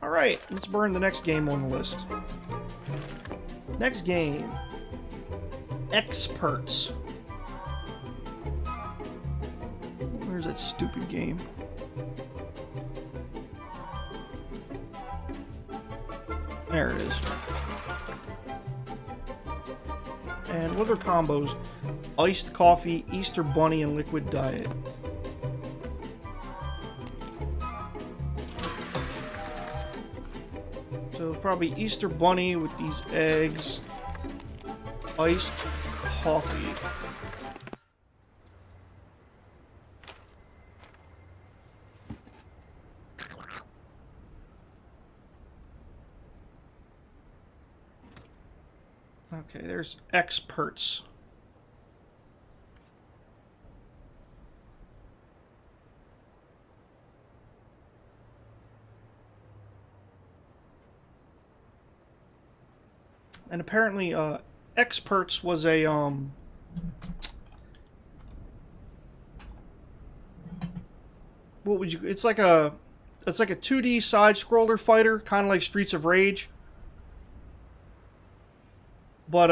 Alright, let's burn the next game on the list. Next game. Experts. Where's that stupid game? There it is. And what are combos? Iced coffee, Easter bunny, and liquid diet. So probably Easter bunny with these eggs. Iced coffee. Okay, there's experts. And apparently, experts was a, what would you, it's like a 2D side-scroller fighter, kind of like Streets of Rage. But,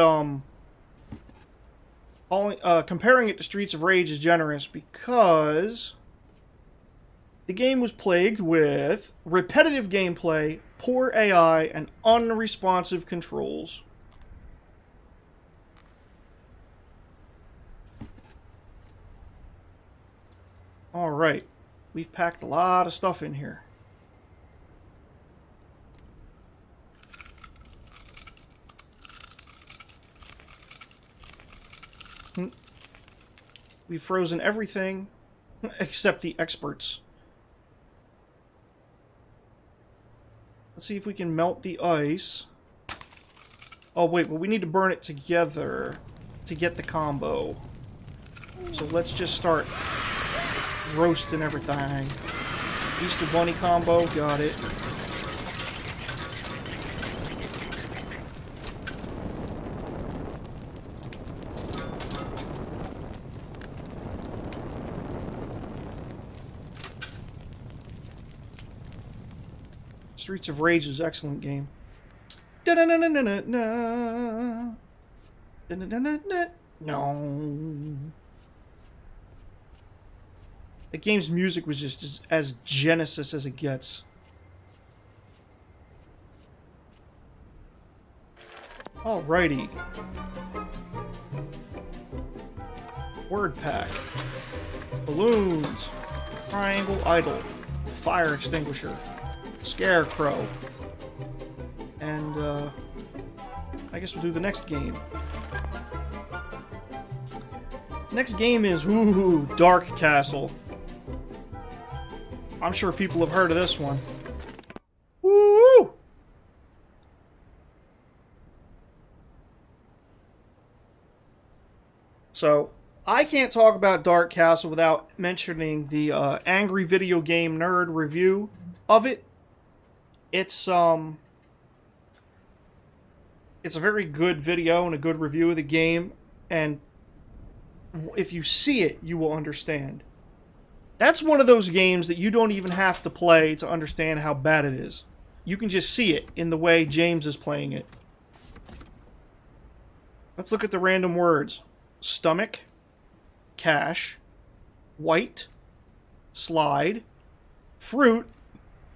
comparing it to Streets of Rage is generous because the game was plagued with repetitive gameplay, poor AI, and unresponsive controls. Alright, we've packed a lot of stuff in here. We've frozen everything except the experts. Let's see if we can melt the ice. Oh wait, well we need to burn it together to get the combo. So let's just start roasting everything. Easter bunny combo, got it. Streets of Rage is an excellent game. No. The game's music was just as Genesis as it gets. Alrighty. Word pack. Balloons. Triangle idol. Fire extinguisher. Scarecrow. And, I guess we'll do the next game. Next game is, Dark Castle. I'm sure people have heard of this one. Woo! So, I can't talk about Dark Castle without mentioning the Angry Video Game Nerd review of it. It's a very good video and a good review of the game, and if you see it, you will understand. That's one of those games that you don't even have to play to understand how bad it is. You can just see it in the way James is playing it. Let's look at the random words. Stomach, cash, white, slide, fruit,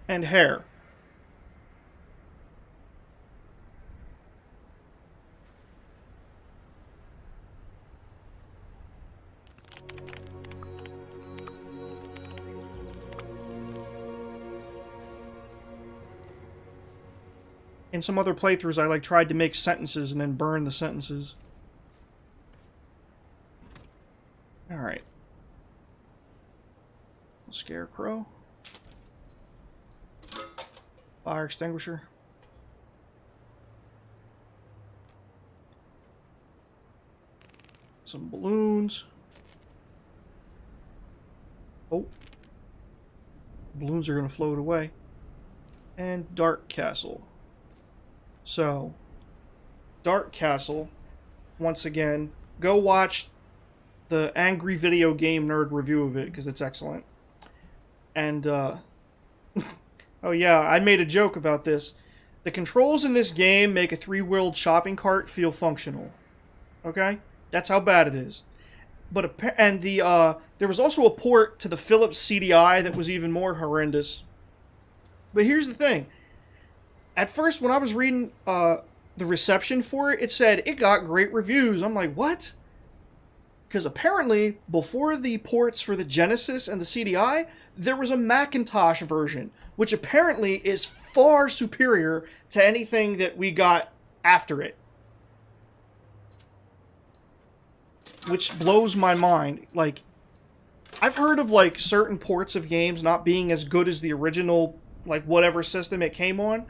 and hair. In some other playthroughs, I tried to make sentences and then burn the sentences. Alright. Scarecrow. Fire extinguisher. Some balloons. Oh. Balloons are going to float away. And Dark Castle. So, Dark Castle, once again, go watch the Angry Video Game Nerd review of it, because it's excellent. And, oh yeah, I made a joke about this. The controls in this game make a three-wheeled shopping cart feel functional. Okay? That's how bad it is. But, and there was also a port to the Philips CDI that was even more horrendous. But here's the thing. At first, when I was reading the reception for it, it said it got great reviews. I'm like, what? Because apparently, before the ports for the Genesis and the CDI, there was a Macintosh version, which apparently is far superior to anything that we got after it. Which blows my mind. Like, I've heard of, certain ports of games not being as good as the original, whatever system it came on.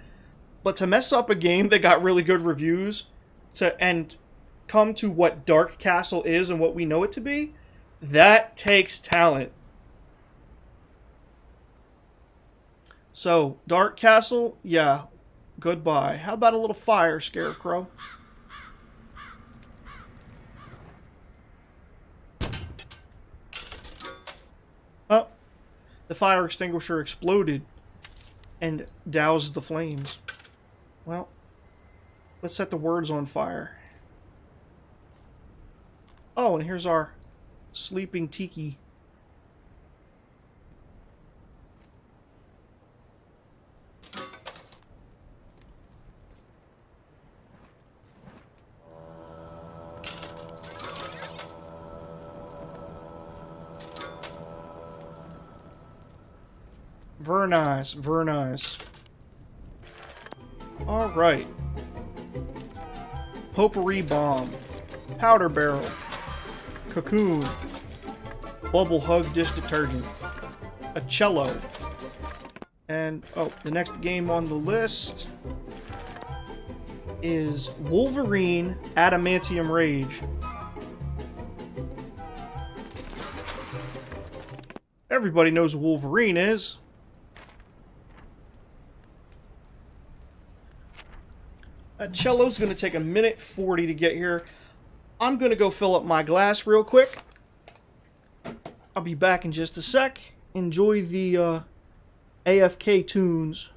But to mess up a game that got really good reviews and come to what Dark Castle is and what we know it to be, that takes talent. So, Dark Castle, yeah, goodbye. How about a little fire, Scarecrow? Oh, the fire extinguisher exploded and doused the flames. Well, let's set the words on fire. Oh, and here's our sleeping tiki. Very nice, very nice. Alright. Potpourri bomb. Powder barrel. Cocoon. Bubble hug dish detergent. A cello. And, oh, the next game on the list is Wolverine Adamantium Rage. Everybody knows who Wolverine is. That cello's going to take 1:40 to get here. I'm going to go fill up my glass real quick. I'll be back in just a sec. Enjoy the AFK tunes.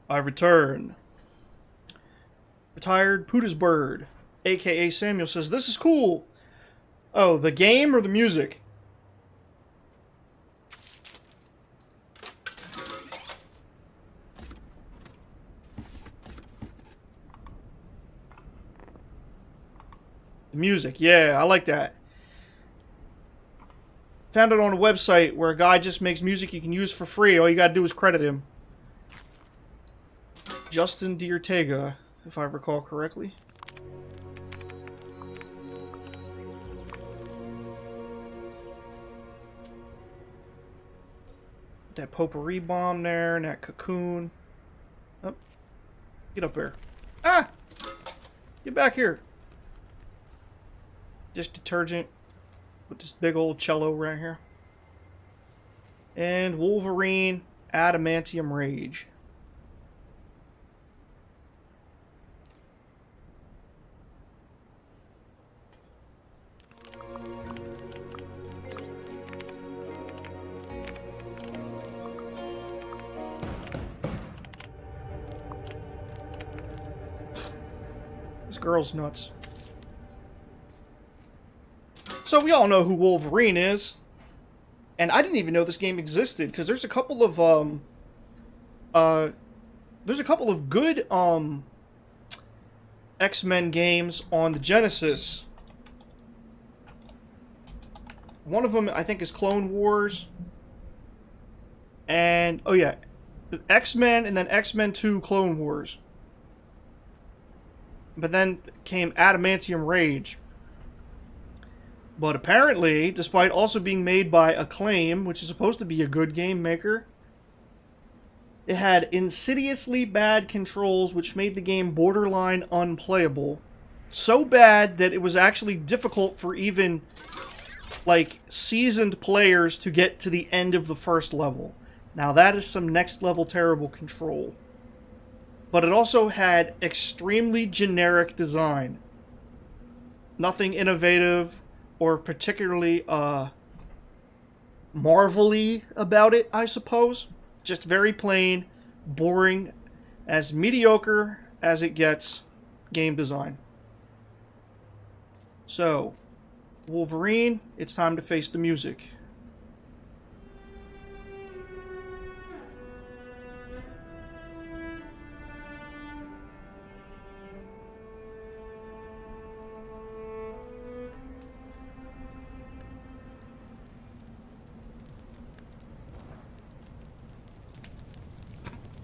I return. Retired Pootisbird, aka Samuel, says, "This is cool." Oh, the game or the music? The music, yeah, I like that. Found it on a website where a guy just makes music you can use for free. All you gotta do is credit him. Justin D'Ortega, if I recall correctly. That potpourri bomb there, and that cocoon. Oh, get up there. Ah! Get back here. Just detergent with this big old cello right here. And Wolverine, Adamantium Rage. This girl's nuts. So we all know who Wolverine is. And I didn't even know this game existed, because there's a couple of good X-Men games on the Genesis. One of them I think is Clone Wars. And oh yeah, X-Men and then X-Men 2 Clone Wars. But then came Adamantium Rage. But apparently, despite also being made by Acclaim, which is supposed to be a good game maker, it had insidiously bad controls which made the game borderline unplayable. So bad that it was actually difficult for even, like, seasoned players to get to the end of the first level. Now that is some next level terrible control. But it also had extremely generic design. Nothing innovative or particularly marvel-y about it, I suppose. Just very plain, boring, as mediocre as it gets game design. So, Wolverine, it's time to face the music.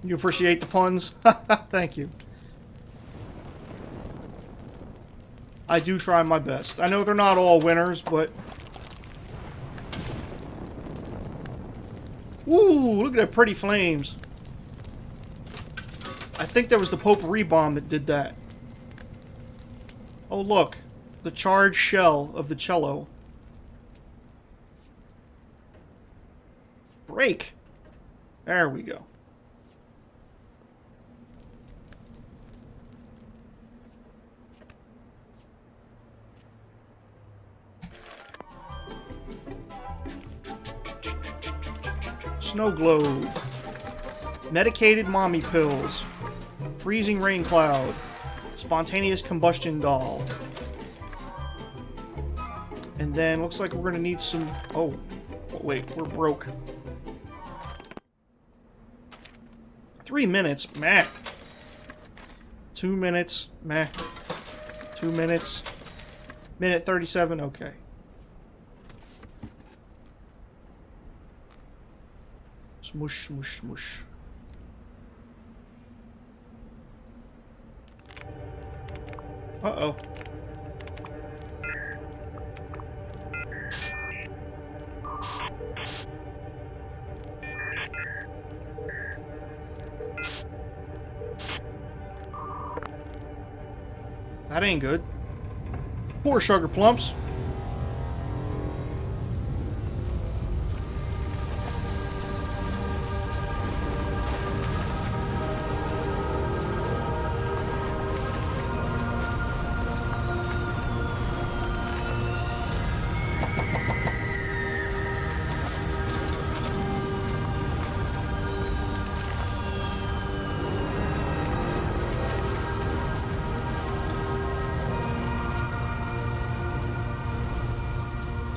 You appreciate the puns? Thank you. I do try my best. I know they're not all winners, but... Woo! Look at that pretty flames. I think that was the potpourri bomb that did that. Oh, look. The charged shell of the cello. Break! There we go. Snow globe, medicated mommy pills, freezing rain cloud, spontaneous combustion doll, and then looks like we're gonna need some. Oh, wait, we're broke. 3 minutes, meh. 2 minutes, meh. 2 minutes, minute 37, okay. Smush, smush, smush. Uh-oh. That ain't good. Poor sugar plumps.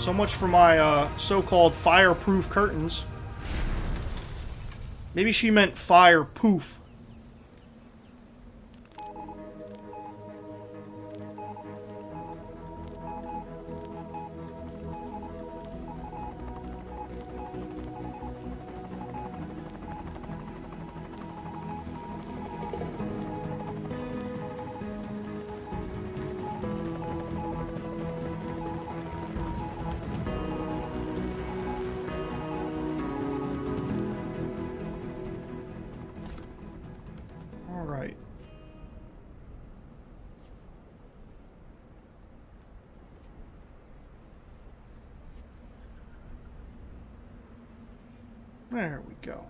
So much for my so-called fireproof curtains. Maybe she meant fire-poof. Alright. There we go.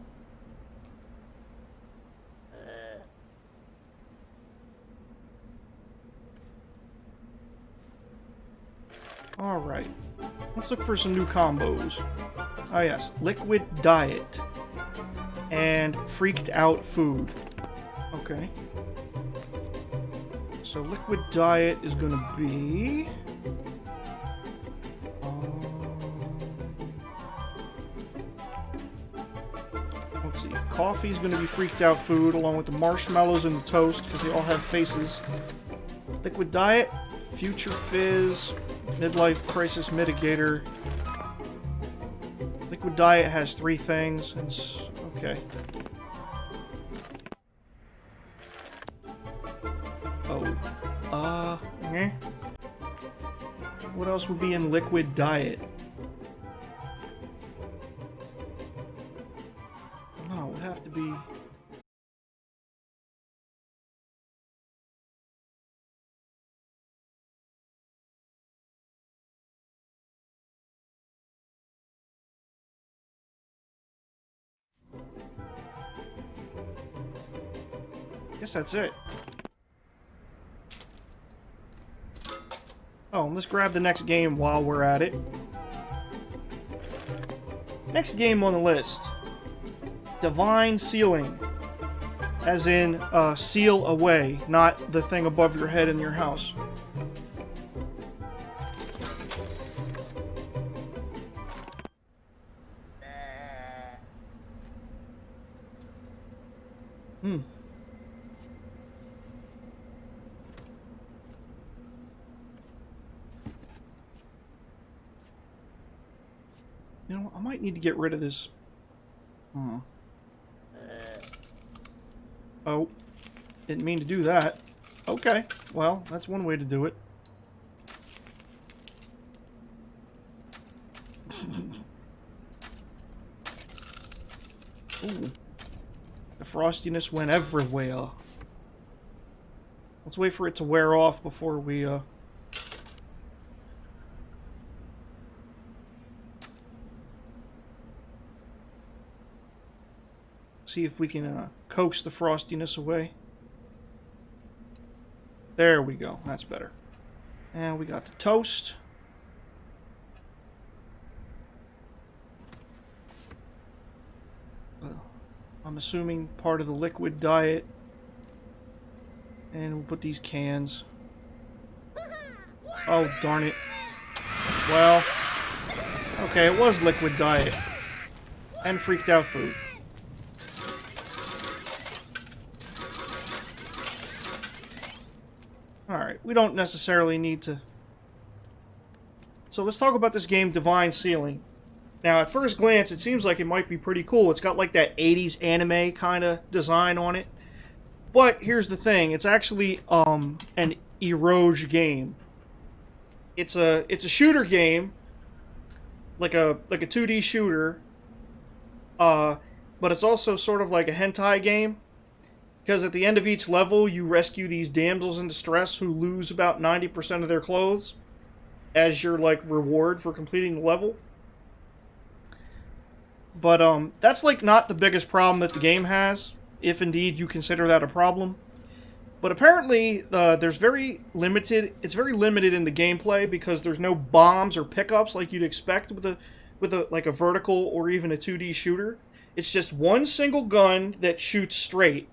Alright. Let's look for some new combos. Oh yes, liquid diet. And freaked out food. Okay. So liquid diet is gonna be... let's see. Coffee's gonna be freaked out food along with the marshmallows and the toast because they all have faces. Liquid diet, future fizz, midlife crisis mitigator. Liquid diet has 3 things. It's okay. Eh. What else would be in liquid diet? No, it would have to be... guess that's it. Oh, let's grab the next game while we're at it. Next game on the list. Divine Sealing. As in, seal away, not the thing above your head in your house. You know, I might need to get rid of this. Oh. Didn't mean to do that. Okay. Well, that's one way to do it. Ooh. The frostiness went everywhere. Let's wait for it to wear off before we, see if we can coax the frostiness away. There we go. That's better. And we got the toast. I'm assuming part of the liquid diet. And we'll put these cans. Oh, darn it. Well, okay, it was liquid diet. And freaked out food. Alright, we don't necessarily need to... So let's talk about this game, Divine Sealing. Now, at first glance, it seems like it might be pretty cool. It's got like that 80s anime kind of design on it. But here's the thing, it's actually an eroge game. It's a shooter game, like a 2D shooter. But it's also sort of like a hentai game. Because at the end of each level, you rescue these damsels in distress who lose about 90% of their clothes as your, like, reward for completing the level. But, that's, like, not the biggest problem that the game has, if indeed you consider that a problem. But apparently, it's very limited in the gameplay because there's no bombs or pickups like you'd expect with a vertical or even a 2D shooter. It's just one single gun that shoots straight,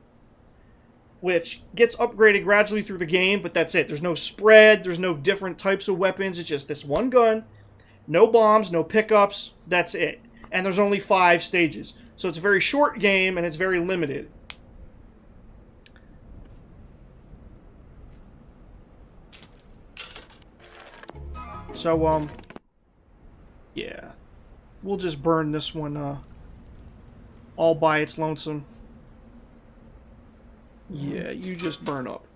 which gets upgraded gradually through the game, but that's it. There's no spread, there's no different types of weapons, it's just this one gun No bombs, no pickups. That's it. And there's only 5 stages. So it's a very short game, and it's very limited. So, yeah. We'll just burn this one, all by its lonesome. Yeah, you just burn up.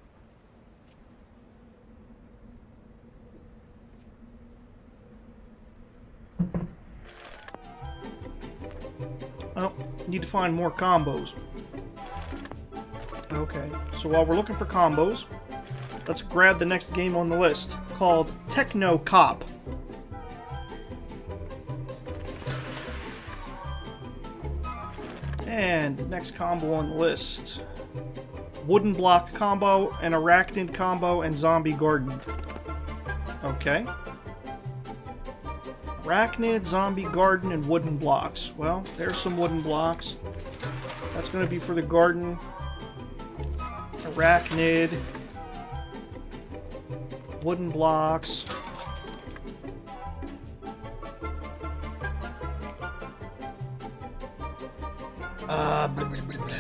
Oh, need to find more combos. Okay, so while we're looking for combos, let's grab the next game on the list, called Techno Cop. And next combo on the list, wooden block combo, an arachnid combo, and zombie garden. Okay. Arachnid, zombie garden, and wooden blocks. Well, there's some wooden blocks. That's going to be for the garden. Arachnid. Wooden blocks. Blah, blah, blah, blah.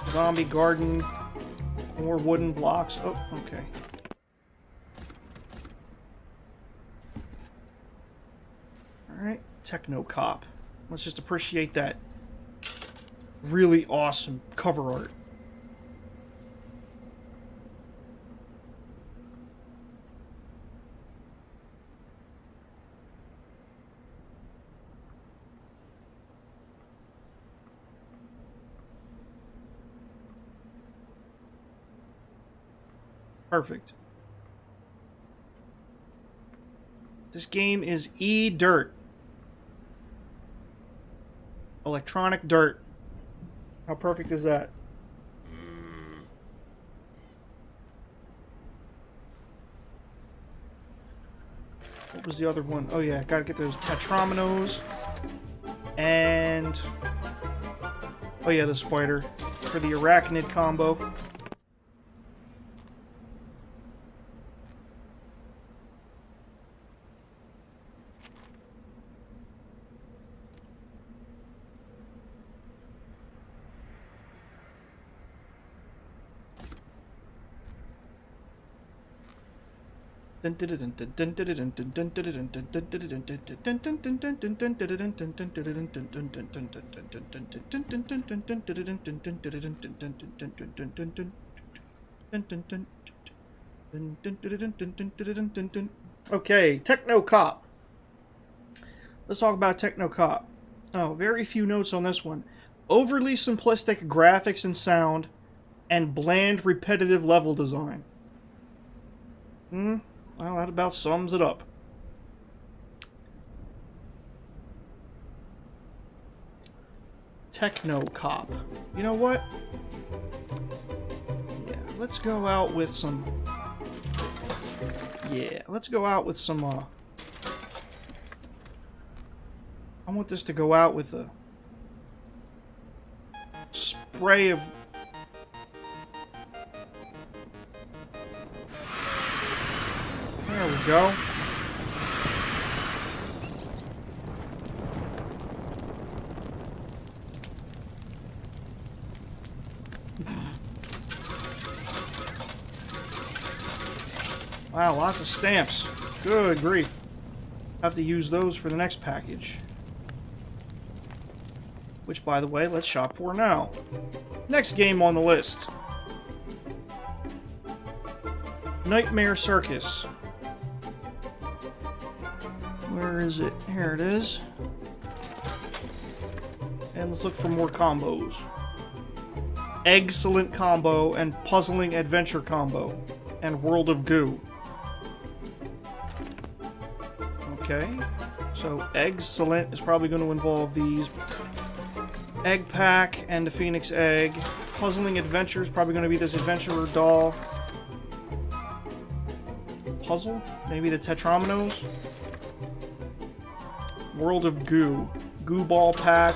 Zombie garden. More wooden blocks. Oh, okay. Alright, Techno Cop. Let's just appreciate that really awesome cover art. Perfect. This game is E-Dirt. Electronic dirt. How perfect is that? What was the other one? Oh yeah, gotta get those tetrominos. And... oh yeah, the spider. For the arachnid combo. Okay, Techno Cop. Let's talk about Techno Cop. Oh, very few notes on this one. Overly simplistic graphics and sound, and bland, repetitive level design. Well, that about sums it up. Techno Cop. You know what? Yeah, let's go out with some... yeah, let's go out with some, I want this to go out with a spray of... there we go. Wow, lots of stamps. Good grief. Have to use those for the next package. Which, by the way, let's shop for now. Next game on the list. Nightmare Circus. Where is it? Here it is. And let's look for more combos. Excellent combo and puzzling adventure combo. And World of Goo. Okay. So excellent is probably going to involve these. Egg Pack and the Phoenix Egg. Puzzling adventure is probably going to be this adventurer doll. Puzzle? Maybe the tetrominos? World of Goo. Goo Ball Pack.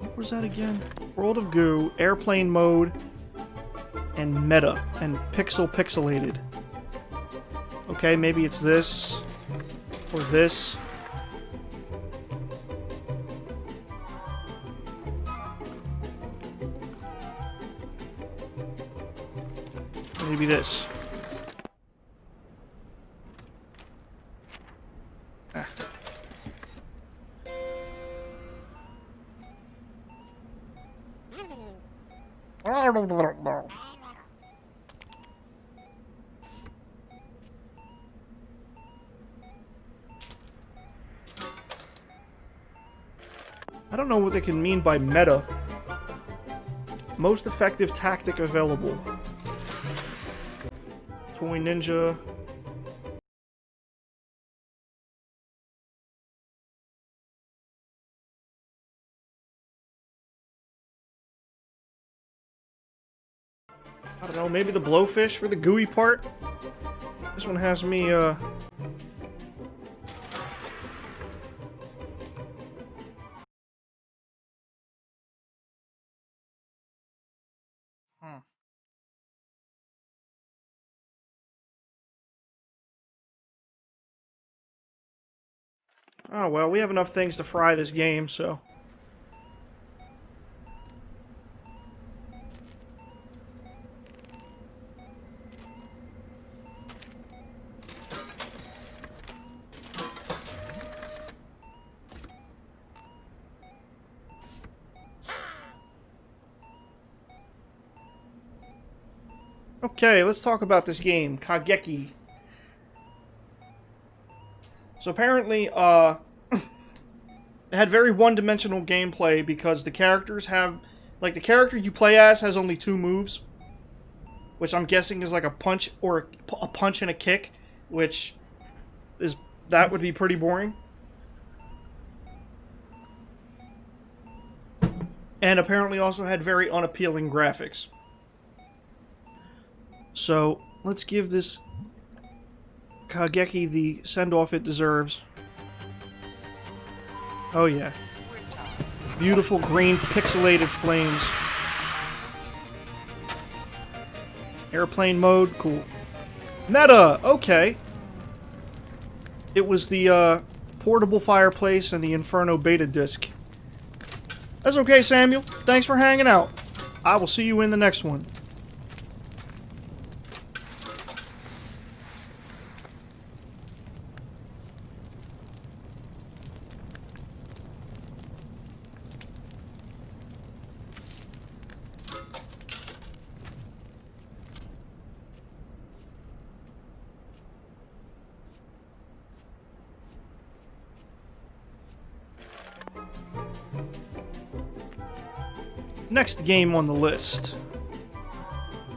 What was that again? World of Goo, airplane mode, and meta, and pixelated. Okay, maybe it's this, or this. Maybe this. Ah. I don't know what they can mean by meta. Most effective tactic available. Toy Ninja. I don't know, maybe the blowfish for the gooey part? This one has me, Oh, well, we have enough things to fry this game, so... Okay, let's talk about this game, Kageki. So apparently, it had very one-dimensional gameplay because the characters have... Like, the character you play as has only 2 moves, which I'm guessing is like a punch or a punch and a kick, which is... That would be pretty boring. And apparently also had very unappealing graphics. So, let's give this Kageki the send-off it deserves. Oh yeah. Beautiful green pixelated flames. Airplane mode, cool. Meta, okay. It was the portable fireplace and the Inferno beta disc. That's okay, Samuel. Thanks for hanging out. I will see you in the next one. Next game on the list.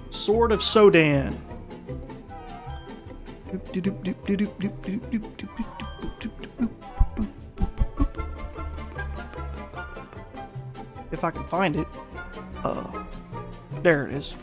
Sword of Sodan. If I can find it. There it is.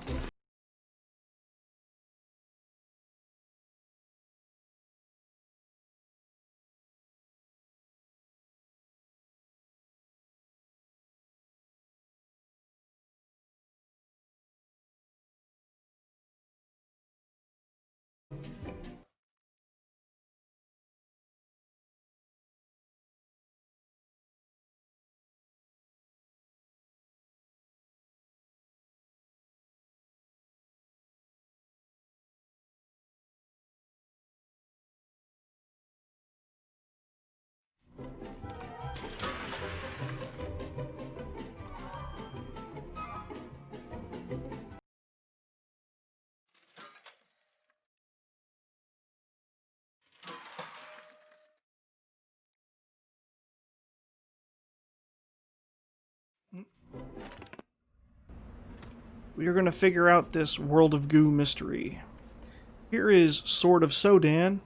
We are going to figure out this World of Goo mystery. Here is Sword of Sodan.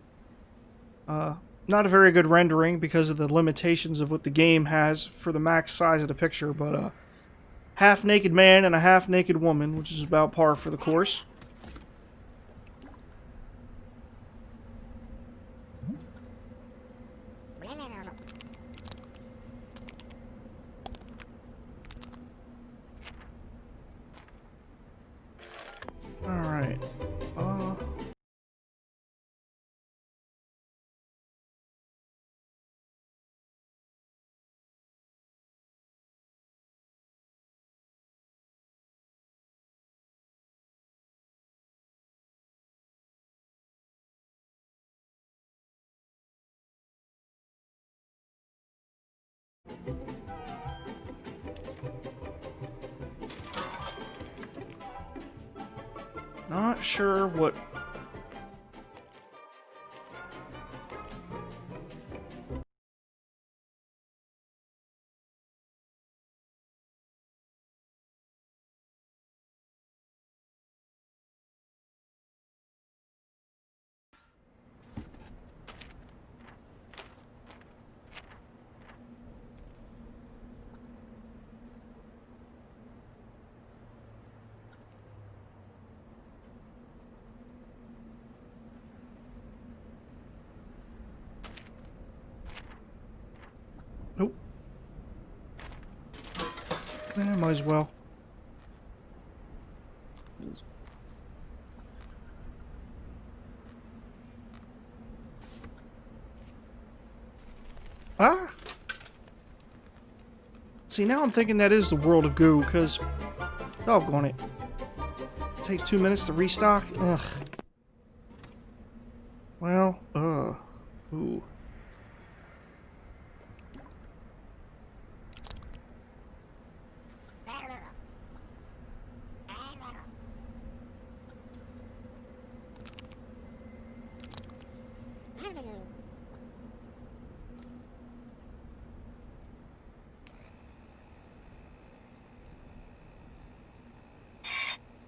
Not a very good rendering because of the limitations of what the game has for the max size of the picture, but half-naked man and a half-naked woman, which is about par for the course. Not sure what... Nope. Might as well. Ah! See, now I'm thinking that is the world of goo, because... Doggone it. It takes 2 minutes to restock? Ugh. Well, ooh.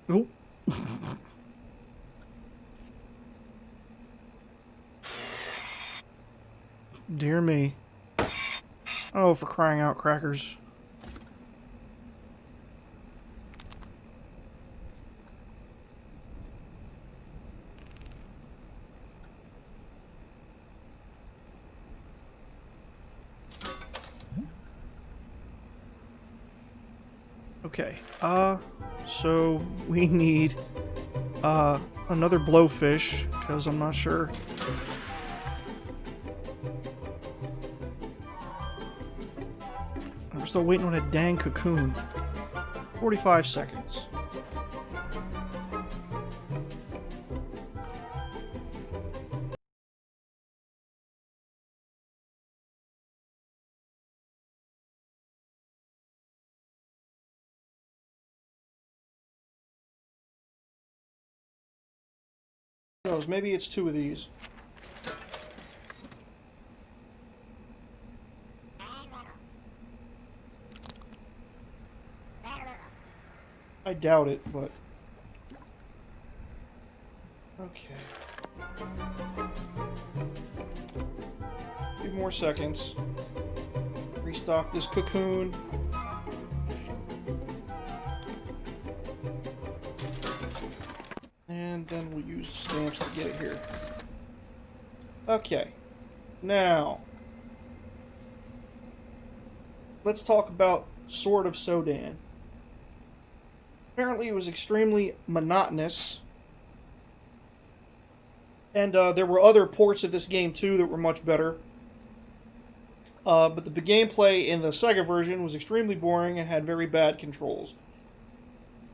Nope. Dear me. Oh, for crying out crackers. Okay, so we need, another blowfish, because I'm not sure. I'm still waiting on a dang cocoon. 45 seconds. Who knows, maybe it's 2 of these. I doubt it, but... Okay. A few more seconds. Restock this cocoon. And then we'll use the stamps to get it here. Okay. Now, let's talk about Sword of Sodan. Apparently it was extremely monotonous. And there were other ports of this game too that were much better. But the gameplay in the Sega version was extremely boring and had very bad controls.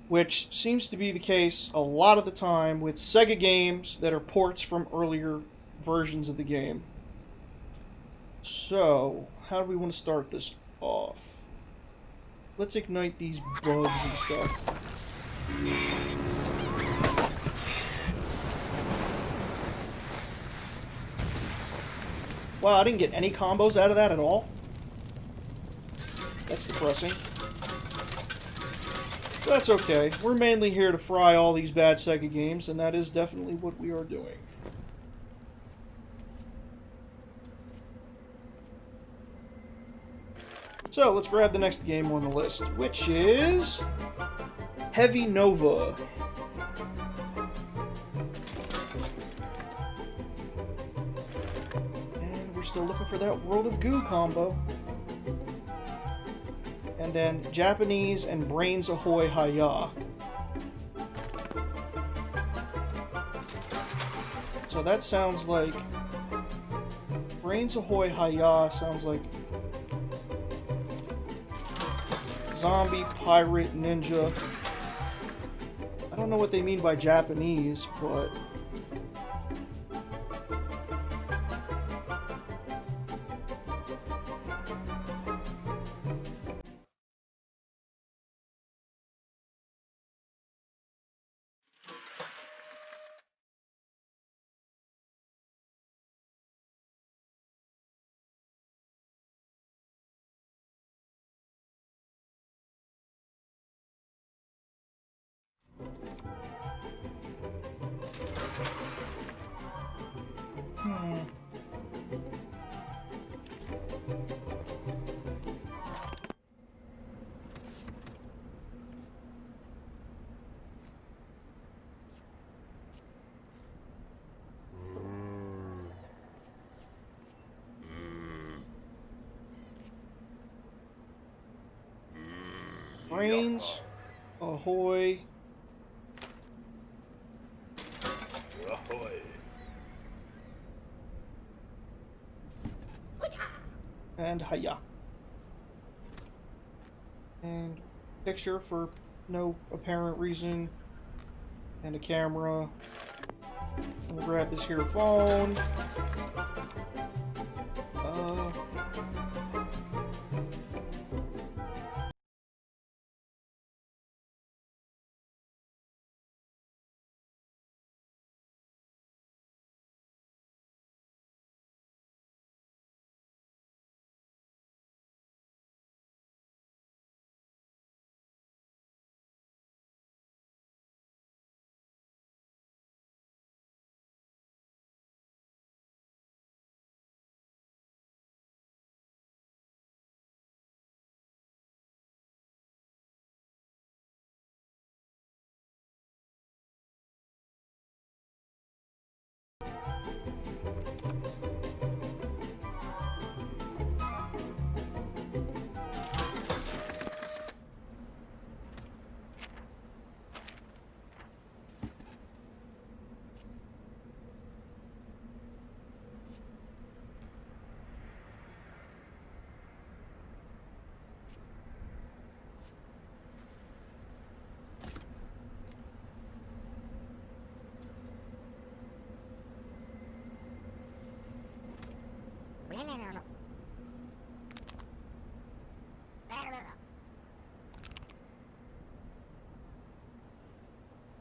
Which seems to be the case a lot of the time with Sega games that are ports from earlier versions of the game. So, how do we want to start this off? Let's ignite these bugs and stuff. Wow, I didn't get any combos out of that at all? That's depressing. That's okay. We're mainly here to fry all these bad Sega games, and that is definitely what we are doing. So, let's grab the next game on the list, which is... Heavy Nova. And we're still looking for that World of Goo combo. And then Japanese and Brains Ahoy Hiya. So that sounds like... Brains Ahoy Hiya sounds like... Zombie, pirate, ninja. I don't know what they mean by Japanese, but... Brains. Ahoy. Ahoy. And hiya. And picture for no apparent reason. And a camera. We'll grab this here phone.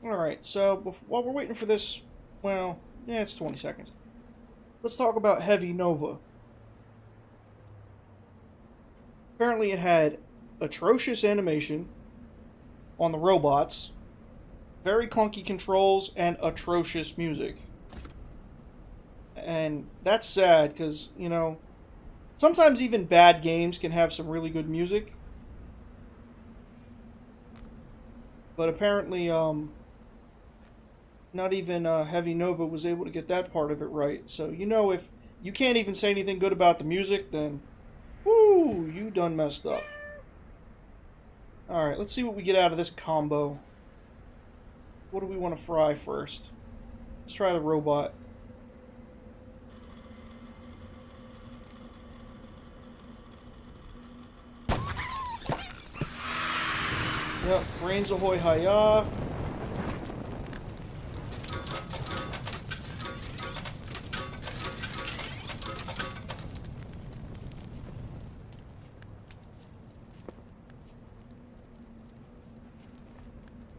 Alright, so while we're waiting for this, well, yeah, it's 20 seconds. Let's talk about Heavy Nova. Apparently it had atrocious animation on the robots, very clunky controls, and atrocious music. And that's sad, because, you know, sometimes even bad games can have some really good music. But apparently, not even Heavy Nova was able to get that part of it right. So, you know, if you can't even say anything good about the music, then, whoo, you done messed up. Alright, let's see what we get out of this combo. What do we want to fry first? Let's try the robot. Yep, brains ahoy hiya.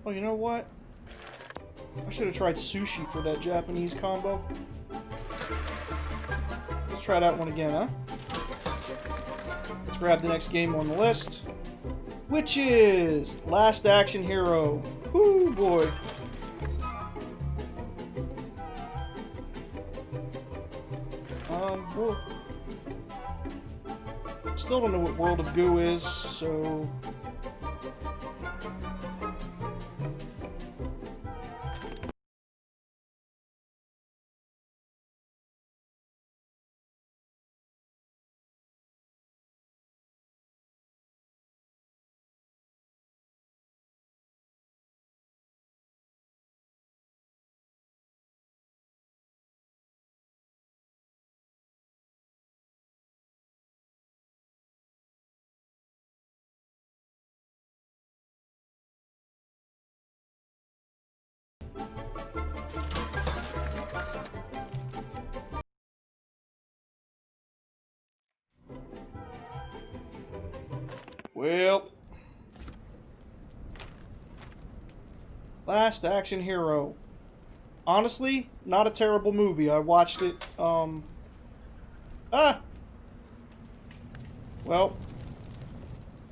Oh, you know what? I should have tried sushi for that Japanese combo. Let's try that one again, huh? Let's grab the next game on the list, which is Last Action Hero. Whoo, boy. Well, still don't know what World of Goo is, so... Well, Last Action Hero. Honestly, not a terrible movie. I watched it, Well,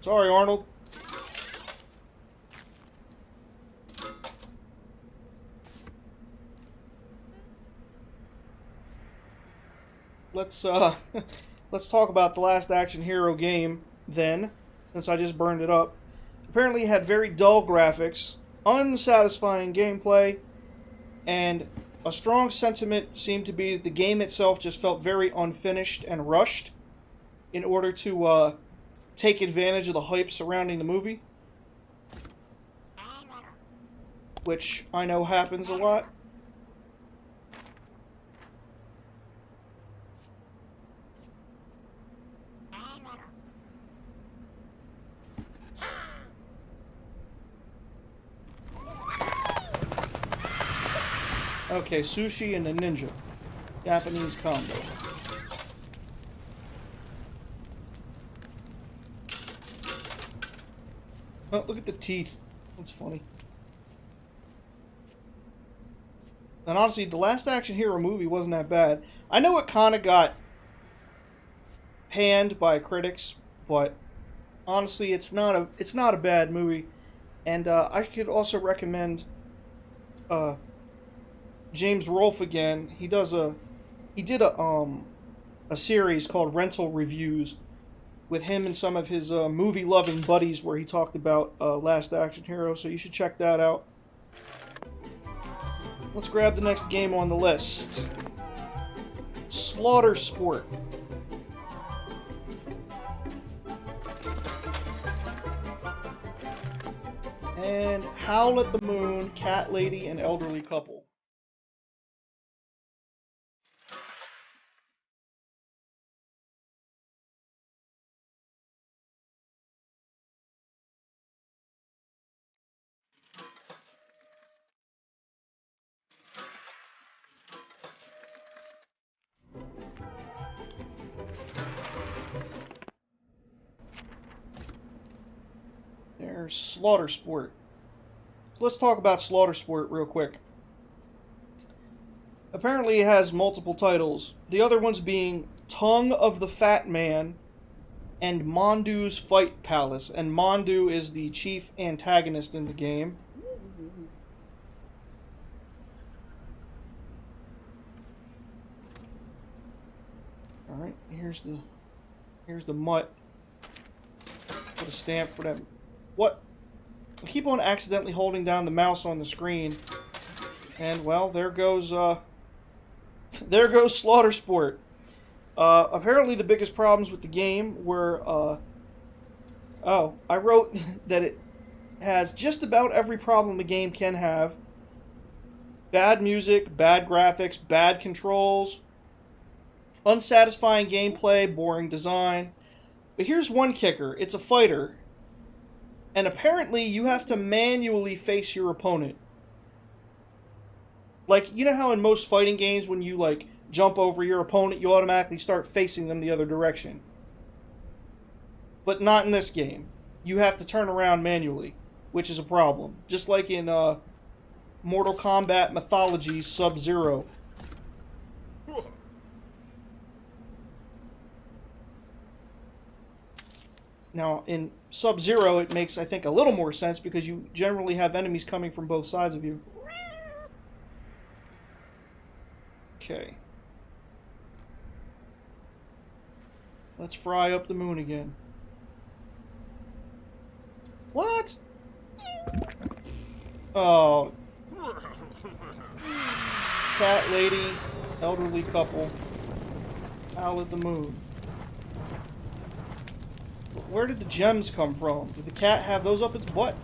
sorry, Arnold. let's let's talk about the last Action Hero game then, since I just burned it up. Apparently it had very dull graphics, unsatisfying gameplay, and a strong sentiment seemed to be that the game itself just felt very unfinished and rushed in order to take advantage of the hype surrounding the movie, which I know happens a lot. Okay, sushi and a ninja. Japanese combo. Oh, look at the teeth. That's funny. And honestly, the last Action Hero movie wasn't that bad. I know it kind of got panned by critics, but honestly, it's not a bad movie. And I could also recommend James Rolfe again. He did a series called Rental Reviews with him and some of his movie-loving buddies where he talked about Last Action Hero, so you should check that out. Let's grab the next game on the list. Slaughter Sport. And Howl at the Moon, Cat Lady, and Elderly Couple. There's Slaughter Sport. So let's talk about Slaughter Sport real quick. Apparently it has multiple titles. The other ones being Tongue of the Fat Man and Mondu's Fight Palace. And Mondu is the chief antagonist in the game. Alright, here's the mutt. Put a stamp for that. What? I keep on accidentally holding down the mouse on the screen. And, well, there goes Slaughter Sport. Apparently the biggest problems with the game were, I wrote that it has just about every problem the game can have. Bad music, bad graphics, bad controls, unsatisfying gameplay, boring design. But here's one kicker. It's a fighter. And apparently you have to manually face your opponent. Like, you know how in most fighting games when you, like, jump over your opponent, you automatically start facing them the other direction. But not in this game. You have to turn around manually, which is a problem. Just like in Mortal Kombat Mythology Sub-Zero. Now, in Sub-Zero, it makes, I think, a little more sense because you generally have enemies coming from both sides of you. Okay. Let's fry up the moon again. What? Oh. Cat lady, elderly couple. Howl at the moon. Where did the gems come from? Did the cat have those up its butt?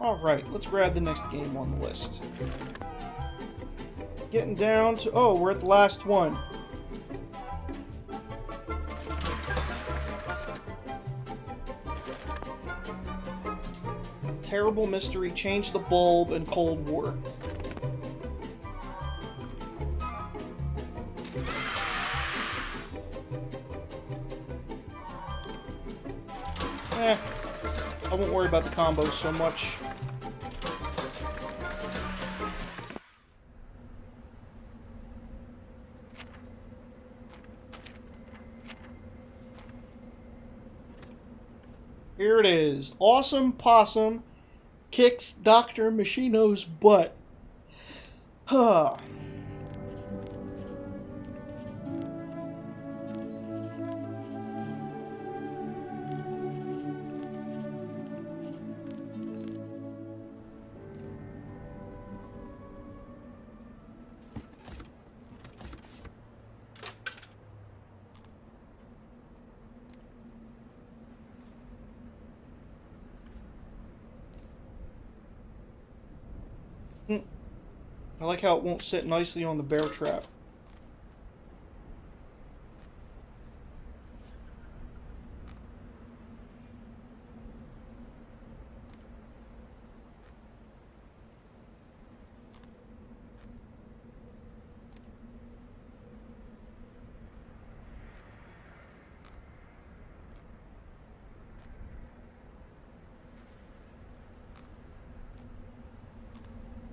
Alright, let's grab the next game on the list. Getting down to... Oh, we're at the last one. Terrible Mystery, Change the Bulb, and Cold War. I won't worry about the combos so much. Here it is. Awesome Possum kicks Dr. Machino's butt. Huh. I like how it won't sit nicely on the bear trap.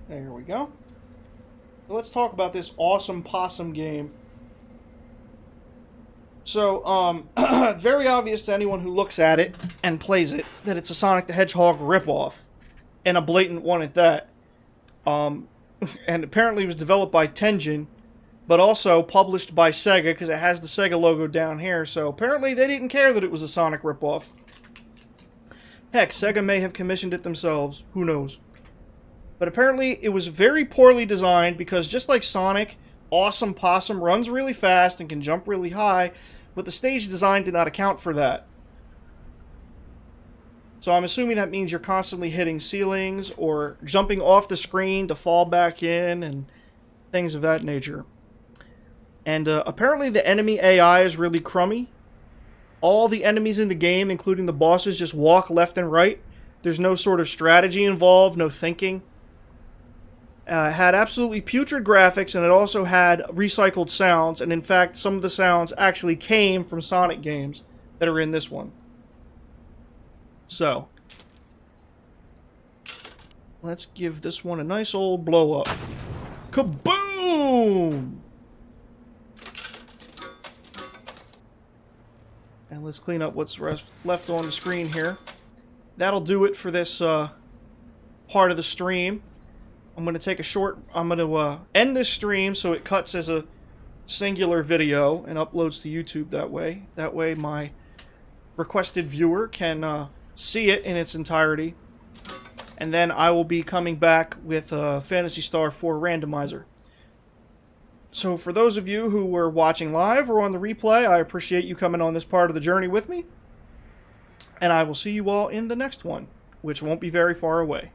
There we go. Let's talk about this awesome Possum game. So, very obvious to anyone who looks at it and plays it that it's a Sonic the Hedgehog ripoff, and a blatant one at that. And apparently it was developed by Tengen, but also published by Sega, because it has the Sega logo down here, so apparently they didn't care that it was a Sonic ripoff. Heck, Sega may have commissioned it themselves, who knows. But apparently it was very poorly designed, because just like Sonic, Awesome Possum runs really fast and can jump really high, but the stage design did not account for that. So I'm assuming that means you're constantly hitting ceilings or jumping off the screen to fall back in and things of that nature. And apparently the enemy AI is really crummy. All the enemies in the game, including the bosses, just walk left and right. There's no sort of strategy involved, no thinking. It had absolutely putrid graphics, and it also had recycled sounds, and in fact, some of the sounds actually came from Sonic games that are in this one. So, let's give this one a nice old blow up. Kaboom! And let's clean up what's left on the screen here. That'll do it for this part of the stream. I'm going to end this stream so it cuts as a singular video and uploads to YouTube that way. That way my requested viewer can see it in its entirety. And then I will be coming back with Phantasy Star 4 Randomizer. So for those of you who were watching live or on the replay, I appreciate you coming on this part of the journey with me. And I will see you all in the next one, which won't be very far away.